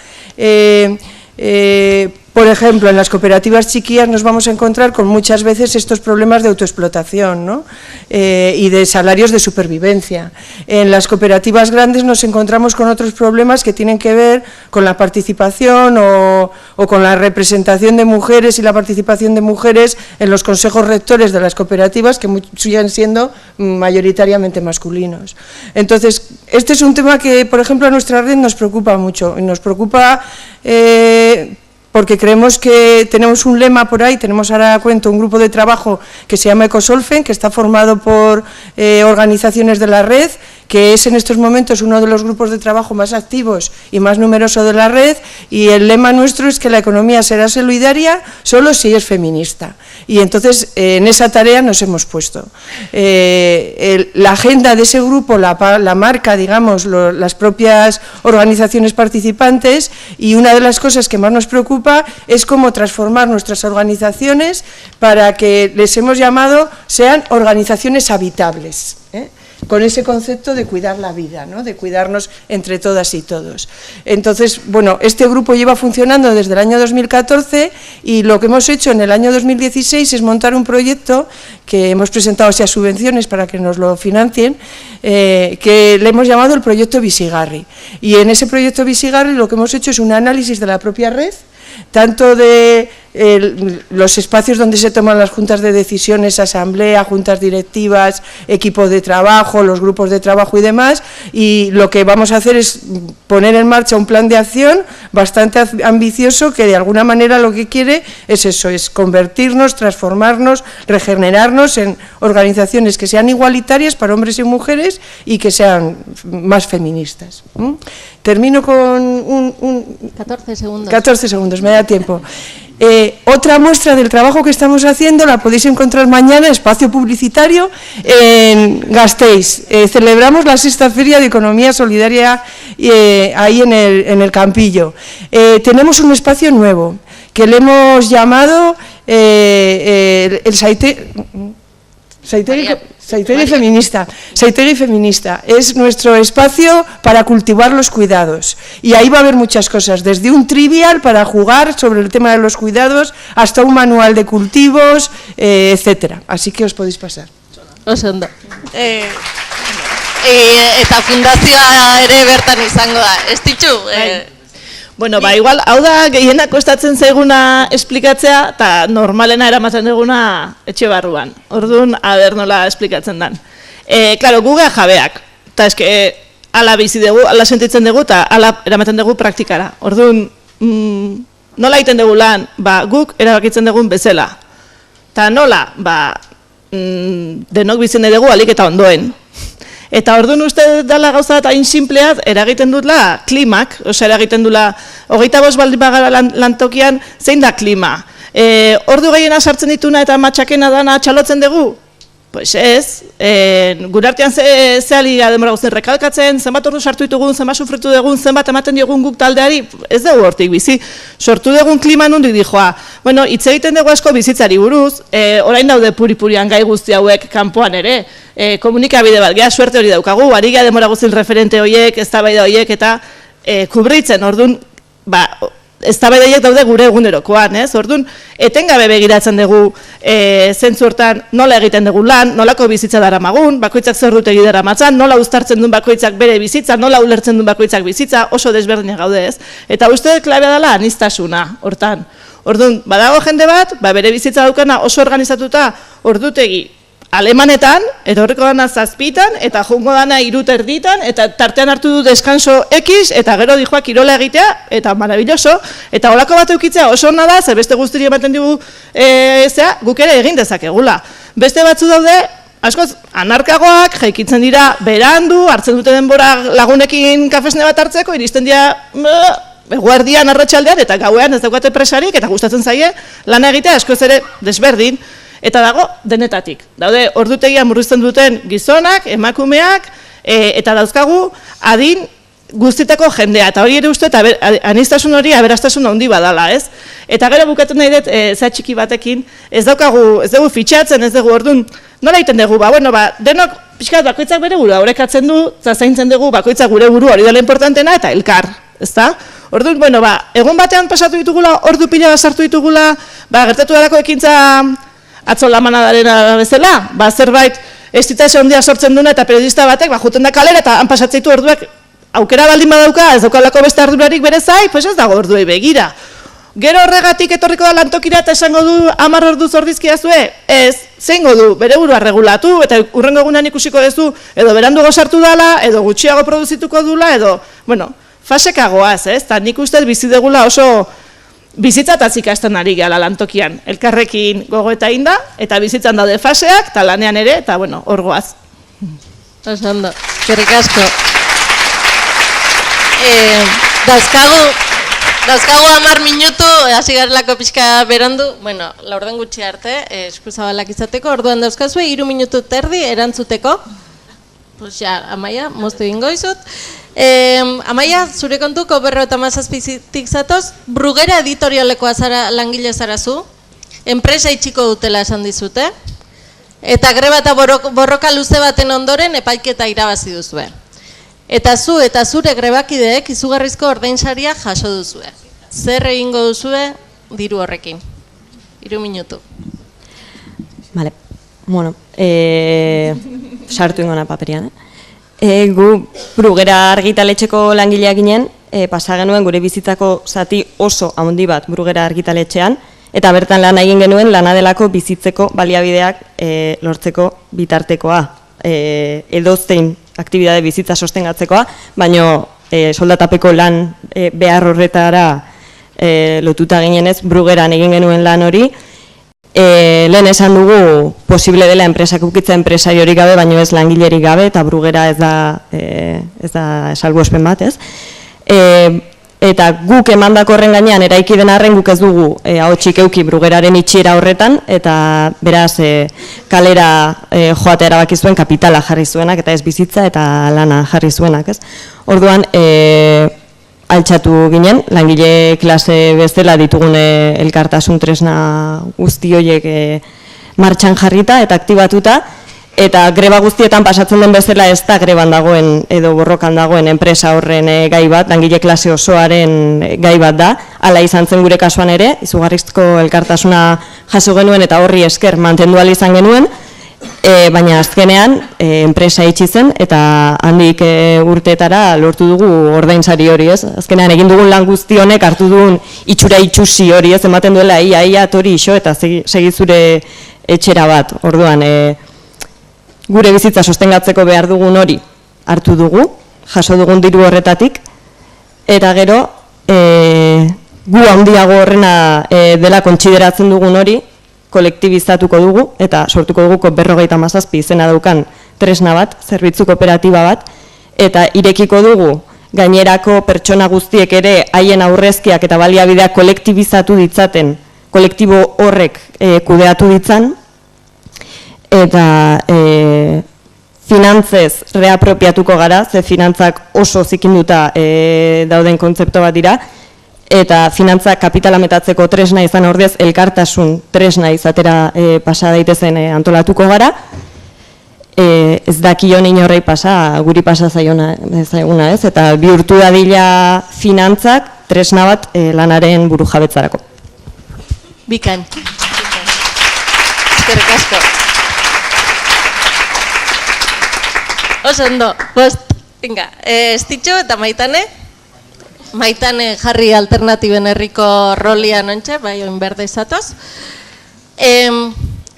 Por ejemplo, en las cooperativas chiquillas nos vamos a encontrar con muchas veces estos problemas de autoexplotación, ¿no? Y de salarios de supervivencia. En las cooperativas grandes nos encontramos con otros problemas que tienen que ver con la participación o con la representación de mujeres y la participación de mujeres en los consejos rectores de las cooperativas, que siguen siendo mayoritariamente masculinos. Entonces, este es un tema que, por ejemplo, a nuestra red nos preocupa mucho, y nos preocupa porque creemos que tenemos un lema por ahí, tenemos ahora cuento un grupo de trabajo que se llama Ecosolfen, que está formado por organizaciones de la red, que es en estos momentos uno de los grupos de trabajo más activos y más numeroso de la red, y el lema nuestro es que la economía será solidaria solo si es feminista. Y entonces en esa tarea nos hemos puesto. La agenda de ese grupo la marca, digamos, las propias organizaciones participantes, y una de las cosas que más nos preocupa es cómo transformar nuestras organizaciones para que les hemos llamado sean organizaciones habitables, con ese concepto de cuidar la vida, ¿no? De cuidarnos entre todas y todos. Entonces, bueno, este grupo lleva funcionando desde el año 2014 y lo que hemos hecho en el año 2016 es montar un proyecto que hemos presentado a subvenciones para que nos lo financien, que le hemos llamado el proyecto Visigarri. Y en ese proyecto Visigarri lo que hemos hecho es un análisis de la propia red, tanto de los espacios donde se toman las juntas de decisiones, asamblea, juntas directivas, equipos de trabajo, los grupos de trabajo y demás, y lo que vamos a hacer es poner en marcha un plan de acción bastante ambicioso que de alguna manera lo que quiere es eso, es convertirnos, transformarnos, regenerarnos en organizaciones que sean igualitarias para hombres y mujeres y que sean más feministas. Termino con 14 segundos. 14 segundos, me da tiempo. Otra muestra del trabajo que estamos haciendo la podéis encontrar mañana, espacio publicitario, en Gasteiz. Celebramos la 6ª Feria de Economía Solidaria ahí en el Campillo. Tenemos un espacio nuevo que le hemos llamado el Saitegi Feminista. Saitegi Feminista es nuestro espacio para cultivar los cuidados, y ahí va a haber muchas cosas, desde un trivial para jugar sobre el tema de los cuidados hasta un manual de cultivos, etcétera. Así que os podéis pasar. Oso ondo. Eta fundazioa ere bertan izango da. Ez ditzu? Bueno, igual, hau da gehienak kostatzen zaiguna esplikatzea, eta normalena eramaten duguna etxe barruan. Orduan, nola esplikatzen dan. Claro, gu gea jabeak, eta eske, ala bizi dugu, ala sentitzen dugu, eta ala eramaten dugu praktikara. Orduan, nola egiten dugu lan, guk erabakitzen dugun bezala. Eta nola, denok bizi nahi dugu alik eta ondoen. Eta orduan uste dela gauza eta hain simplea eragiten dutla klimak, eragiten dula 25 baldin bagara lantokian, zein da klima? Ordu gehiena sartzen dituna eta matxakena dana txalotzen dugu? Pues ez, gure artean ze aliga demora guztien rekalkatzen, zenbat ordu sartu ditugun, zenbat sufritu dugun, zenbat ematen diogun guk taldeari, ez dugu hortik bizi. Sortu dugun klima nondik dijoa. Bueno, hitz egiten dugu asko bizitzari buruz, orain daude puri-purian gai guzti hauek kanpoan ere, komunikabide bat, geha suerte hori daukagu, ari geha demora guztien referente horiek, eztabaida horiek eta kubritzen, orduan, eztabaidaiek daude gure egunerokoan, ez? Orduan, etengabe begiratzen dugu zentzu hortan nola egiten dugu lan, nolako bizitza daramagun, bakoitzak zer dutegi daramatzan, nola uztartzen duen bakoitzak bere bizitza, nola ulertzen duen bakoitzak bizitza, oso desberdinak gaude, ez? Eta uste klabea dela aniztasuna hortan. Orduan, badago jende bat, bere bizitza daukana oso organizatuta, ordutegi alemanetan, etorriko dana 7:00 eta joango dana 3:30 eta tartean hartu du deskanso X eta gero dijoa kirola egitea eta maravilloso eta holako bat eukitzea oso ona da, zer beste guztiri ematen digu guk ere egin dezakegula. Beste batzu daude, askoz anarkagoak, jaikitzen dira berandu, hartzen dute denbora lagunekin kafesne bat hartzeko, iristen dira eguerdian arratsaldean eta gauean ez daukate presarik eta gustatzen zaie lana egitea askoz ere desberdin. Eta dago denetatik. Daude ordutegia murrizten duten gizonak, emakumeak, eta dauzkagu adin guztietako jendea. Eta hori ere uste, eta aniztasun hori aberastasun handi badala, ez? Eta gero bukatu nahi dut, za txiki batekin, ez dugu fitxatzen, ez dugu orduan, nola egiten dugu, denok pixkat bakoitzak bere burua, horrekatzen du, zaintzen dugu bakoitzak gure burua, hori dela importantena, eta elkar, ezta? Orduan, egun batean pasatu ditugula, ordu pila bat sartu ditugula, gertatu dalako ekintza atzo lamanadaren bezala, zerbait estitazio handia sortzen duna eta periodista batek juten da kalera eta han pasatzeitu orduak aukera baldin badauka, ez daukalako beste ardurarik bere zai, pues ez dago orduei begira. Gero horregatik etorriko da lantokira eta esango du 10 orduz ordizkia zue, ez, zeingo du, bere burua regulatu eta urrengo egunean ikusiko duzu, edo berandugo sartu dala, edo gutxiago produzituko dula, edo, fasekagoaz, ez, eta nik ustez bizi degula oso bizitzataz ikasten ari gehala lantokian, elkarrekin gogoeta inda, eta bizitzan daude faseak, eta lanean ere, eta hor goaz. Oso ondo, eskerrik asko. Dauzkagu 10 minutu, hasi garelako pixka berandu, laurden gutxi arte, eskuzabalak izateko, orduan dauzkazue, 3 minutu terdi erantzuteko. Pues ja, Amaia, moztu ingo izut. Amaia, zure kontuko 57tik zatoz, Bruguera editorialekoa langile zarazu, enpresa itxiko dutela esan dizute, eta greba eta borroka luze baten ondoren epaiketa irabazi duzue. Eta zu eta zure grebakideek izugarrizko ordainsaria jaso duzue. Zer egingo duzue diru horrekin? 3 minutu. Vale, sartu ingona paperian, gu Bruguera argitaletxeko langileak ginen, pasa genuen gure bizitzako zati oso handi bat Bruguera argitaletxean, eta bertan lan egin genuen lana delako bizitzeko baliabideak lortzeko bitartekoa, edozein aktibidade bizitza sostengatzekoa, baino soldatapeko lan behar horretara lotuta ginenez Brugueran egin genuen lan hori. Lehen esan dugu posible dela enpresak ukitza enpresariorik gabe, baino ez langilerik gabe, eta Bruguera ez da salbuespen bat, ez? Eta guk emandako horren gainean eraiki den arren guk ez dugu ahotsik euki Brugueraren itxiera horretan, eta beraz kalera joatea erabaki zuen kapitala jarri zuenak, eta ez bizitza eta lana jarri zuenak, ez? Orduan, altxatu ginen, langile klase bezala ditugun elkartasun tresna guzti horiek martxan jarrita eta aktibatuta, eta greba guztietan pasatzen den bezala ez da greban dagoen edo borrokan dagoen enpresa horren gai bat, langile klase osoaren gai bat da, hala izan zen gure kasuan ere, izugarrizko elkartasuna jaso genuen eta horri esker mantendu ahal izan genuen, baina azkenean enpresa itxi zen eta handik urteetara lortu dugu ordainsari hori, ez? Azkenean egin dugun lan guzti honek hartu dugun itxura itxusi hori, ez? Ematen duela ia tori iso eta segi zure etxera bat. Orduan, gure bizitza sostengatzeko behar dugun hori hartu dugu, jaso dugun diru horretatik, eta gero gu handiago horrena dela kontsideratzen dugun hori kolektibizatuko dugu eta sortuko dugu 57 izena daukan tresna bat, zerbitzu kooperatiba bat, eta irekiko dugu gainerako pertsona guztiek ere haien aurrezkiak eta baliabideak kolektibizatu ditzaten, kolektibo horrek kudeatu ditzan, eta finantzez reapropiatuko gara, ze finantzak oso zikinduta dauden kontzeptu bat dira, eta finantza kapitala metatzeko tresna izan ordez elkartasun tresna izatera pasa daitezen antolatuko gara. Ez dakion inorrei pasa, guri pasa zaiguna ez, eta bihurtu dadila finantzak tresna bat lanaren buru jabetzarako. Bikain. Eskerrik asko. Oso ondo, venga, Estitxo eta Maitane. Maitane jarri alternatiben herriko rolia nontxe, bai oin berde izatoz.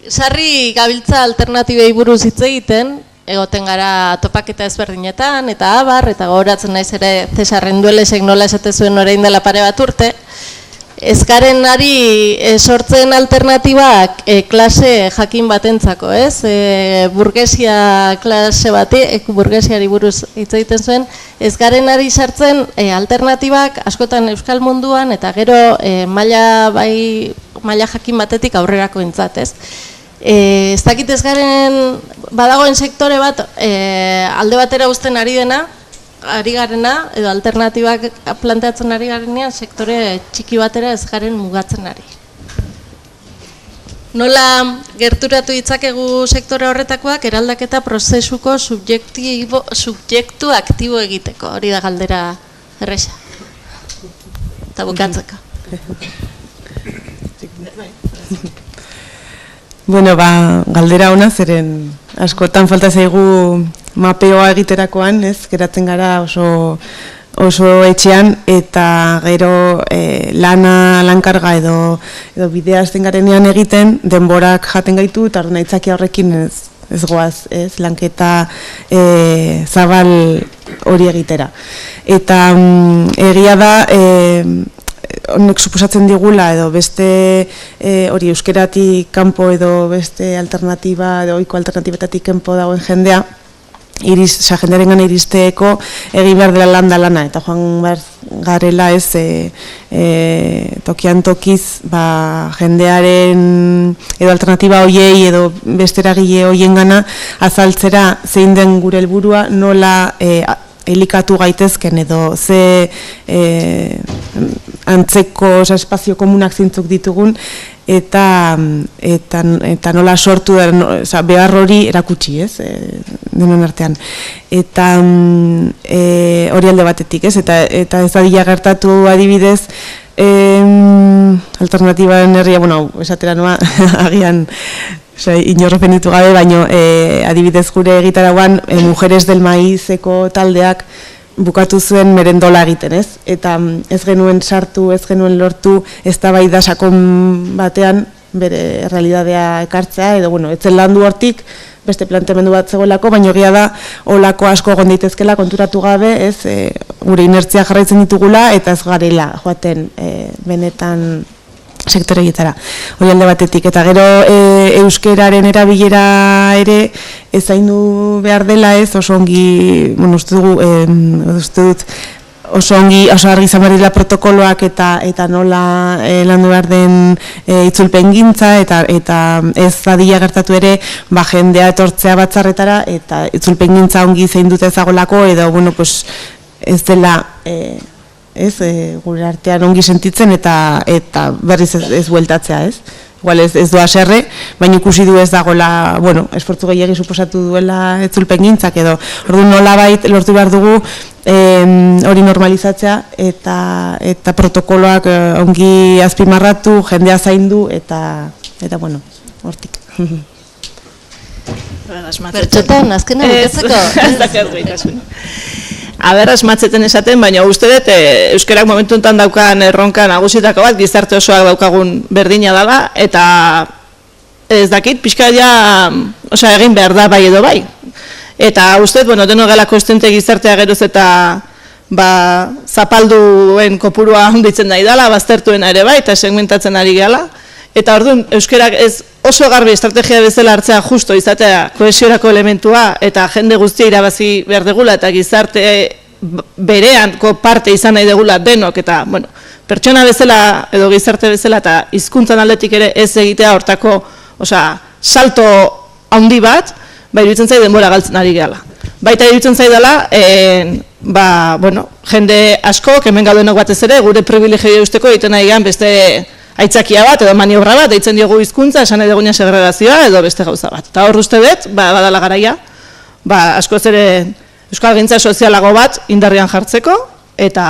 sarri gabiltza alternatibei buruz hitz egiten, egoten gara topaketa ezberdinetan, eta abar, eta gogoratzen naiz ere Cesarren Duelesek nola esate zuen orain dela pare bat urte, ez garen ari sortzen alternatibak klase jakin batentzako, ez? Burgesia klase batek, burgesiari buruz hitz egiten zuen, ez garen ari sartzen alternatibak askotan euskal munduan eta gero maila jakin batetik aurrerako entzat, ez? Ez dakit ez garen badagoen sektore bat alde batera uzten ari garena, edo alternatibak planteatzen ari garenean, sektore txiki batera ez garen mugatzen ari. Nola gerturatu ditzakegu sektore horretakoak eraldaketa prozesuko subjektu aktibo egiteko, hori da galdera erresa. Eta bukatzeko. Bueno, galdera ona, zeren askotan falta zaigu mapeoa egiterakoan, ez, geratzen gara oso etxean, eta gero lankarga edo bidea azten garenean egiten, denborak jaten gaitu, eta orduan aitzakia horrekin ez goaz, ez, lanketa zabal hori egitera. Eta egia da, honek suposatzen digula edo beste hori euskeratik kanpo edo beste alternatiba edo ohiko alternatibetatik kanpo dagoen jendea jendearen gana iristeeko egin behar dela lana eta joan behar garela ez tokian tokiz jendearen edo alternatiba hoiei edo beste eragile hoien gana azaltzera zein den gure helburua, nola elikatu gaitezken edo ze antzeko espazio komunak zintzuk ditugun eta nola sortu behar hori erakutsi, ez, denon artean. Eta hori alde batetik, ez, eta ez dadila gertatu adibidez alternatibaren herria, bueno, esatera noa, agian inorrepen ditu gabe, baino adibidez gure egitarauan Mujeres del Maizeko taldeak bukatu zuen merendola egiten, ez? Eta ez genuen sartu, ez genuen lortu eztabaida sakon batean bere realidadea ekartzea, edo, bueno, etzen landu hortik, beste planteamendu bat zegoelako, baina egia da, olako asko egon daitezkela konturatu gabe, ez, gure inertzia jarraitzen ditugula, eta ez garela joaten benetan sektore egitara, hori alde batetik. Eta gero euskeraren erabilera ere ezaindu behar dela, ez, oso ongi, bueno, uste dut, oso ongi, oso argi izan behar dela protokoloak eta nola landu behar den itzulpen gintza, eta ez dadila gertatu ere jendea etortzea batzarretara, eta itzulpen gintza ongi zein dute ezagolako, edo, bueno, pues, ez dela gure artean ongi sentitzen eta berriz ez bueltatzea, ez? Igual ez doa serre, baina ikusi du ez dagoela, bueno, esfortzu gehiegi suposatu duela itzulpen gintzak edo. Orduan nolabait lortu behar dugu hori normalizatzea eta protokoloak ongi azpimarratu, jendea zaindu eta bueno, hortik. Bertxotan, azkena bukatzeko. Aber, asmatzeten esaten, baina uste dut euskerak momentu enten daukan erronka nagusitako bat, gizarte osoak daukagun berdina dela, eta ez dakit, pixka egin behar da bai edo bai. Eta uste dut, deno gela kostente gizartea geroz eta zapalduen kopurua handitzen nahi dela, baztertuena ere bai, eta segmentatzen ari gela. Eta orduan, euskerak ez oso garbi estrategia bezala hartzea justo izatea kohesiorako elementua eta jende guztia irabazi behar degula eta gizarte bereanko parte izan nahi degula denok eta, bueno, pertsona bezala edo gizarte bezala eta hizkuntzan aldetik ere ez egitea hortako, salto handi bat, iruditzen zai denbora galtzen ari gehala. Baita iruditzen zai dela, jende asko, hemen gaudenok batez ere, gure privilegio usteko egiten nahi gehan beste aitzakia bat edo maniobra bat, deitzen diogu hizkuntza, esan nahi dugunean segregazioa edo beste gauza bat. Eta hor uste dut, badala garaia, askoz ere euskal gintza sozialago bat indarrian jartzeko eta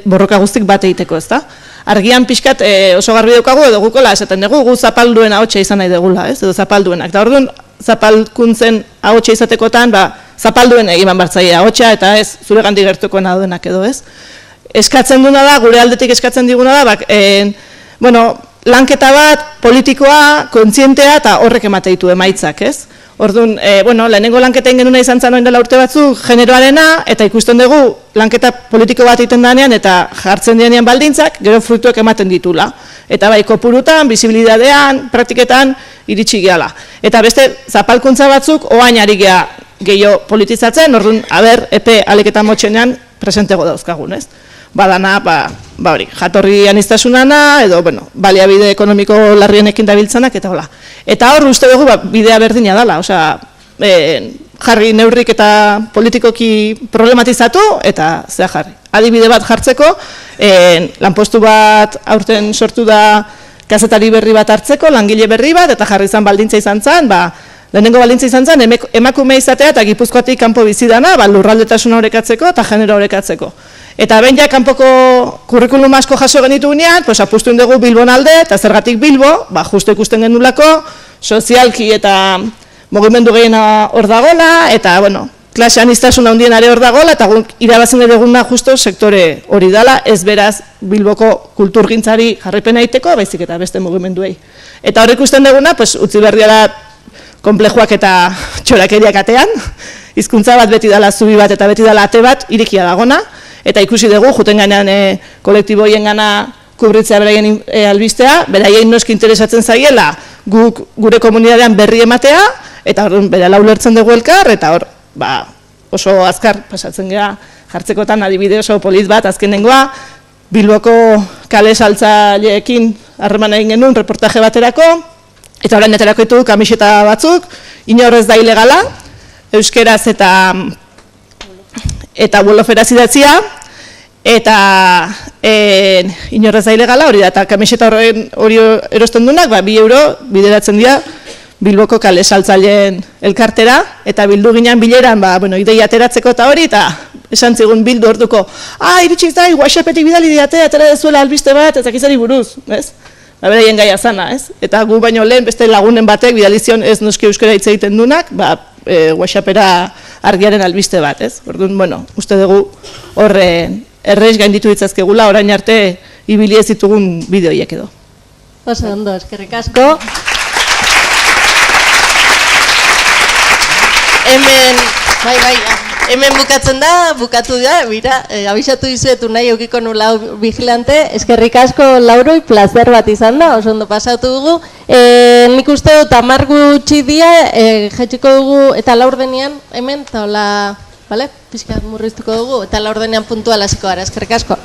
borroka guztik bat egiteko, ez da? Argian pixkat oso garbi daukagu edo gukola esaten dugu, gu zapalduen ahotsa izan nahi degula, ez? Edo zapalduenak. Eta orduan, zapalkuntzen ahotsa izatekotan, zapalduen egiban bartzaia ahotsa eta ez zure gandik gertukoena duenak edo, ez? Eskatzen duna da, gure aldetik eskatzen diguna da, bueno, lanketa bat, politikoa, kontzientea, eta horrek emate ditu emaitzak, ez? Orduan, lehenengo lanketa ingenuna izan zen oin dela urte batzuk generoarena, eta ikusten dugu lanketa politiko bat egiten danean, eta jartzen denean baldintzak, gero fruituak ematen ditula. Eta bai, kopurutan, bizibilidadean, praktiketan, iritsi gehala. Eta beste, zapalkuntza batzuk, oain ari geha gehiago politizatzen, orduan, epe aleketan motxenean, presentego dauzkagun, ez? Badana, hori, jatorri aniztasunana, edo, baliabide ekonomiko larrienekin dabiltzanak, eta hola. Eta hor, uste dugu, bidea berdina dela, osea, jarri neurrik eta politikoki problematizatu, eta zea jarri. Adibide bat jartzeko, lanpostu bat aurten sortu da kazetari berri bat hartzeko, langile berri bat, eta jarri izan baldintza izan zen, lehenengo baldintza izan zen, emakume izatea eta Gipuzkoatik kanpo bizidana, lurraldetasuna orekatzeko eta genero orekatzeko. Eta behin ja kanpoko kurrikulum asko jaso genitu ginean, apustu dugu Bilbon alde, eta zergatik Bilbo, justu ikusten genulako, sozialki eta mugimendu gehiena hor dagoela, eta, klase aniztasuna hundien are hor dagoela, eta irabazin eduguna justo sektore hori dela, ez beraz Bilboko kulturgintzari jarripena egiteko, baizik eta beste mugimenduei. Eta hor ikusten duguna, utzi berri dela konplejuak eta txorakeriak atean, hizkuntza bat beti dela zubi bat eta beti dela ate bat, irikia dagona, eta ikusi dugu, juten gainean kolektiboien gana kubritzea beraien albistea, beraien noski interesatzen zaiela gure komunitatean berri ematea, eta hor berala ulertzen dugu elkar, eta hor oso azkar pasatzen geha jartzekotan adibide oso polit bat azkenengoa, Bilboko kale saltzaileekin harreman egin genuen reportaje baterako, eta orain aterako ditugu kamiseta batzuk, inor ez da ilegala, euskeraz eta buloferaz idatzia, eta inor ez da ilegala, hori da, eta kamiseta hori erosten duenak, 2 euro bideratzen dira Bilboko kale saltzaileen elkartera, eta bildu ginean bileran, ideia ateratzeko eta hori, eta esan zigun bildu orduko, iritsi zai, WhatsAppetik bidali diate, atera dezuela albiste bat, eta gizari buruz, ez? Beraien gaia zana, ez? Eta gu baino lehen beste lagunen batek bidalizion ez noski euskara hitz egiten dunak, WhatsAppera argiaren albiste bat, ez? Orduan, uste dugu horre erreiz gainditu ditzazkegula, orain arte ibili ez ditugun bideoiek edo. Oso ondo, eskerrik asko. Hemen bukatzen da, bukatu da, abisatu dizuetu nahi eukiko nula vigilante, eskerrik asko Lauroi, placer bat izan da, oso ondo pasatu dugu. Nik uste dut 10 gutxi dia, jetxiko dugu eta laurdenean, hemen, eta hola, pixka murriztuko dugu, eta laurdenean puntual hasiko gara, eskerrik asko.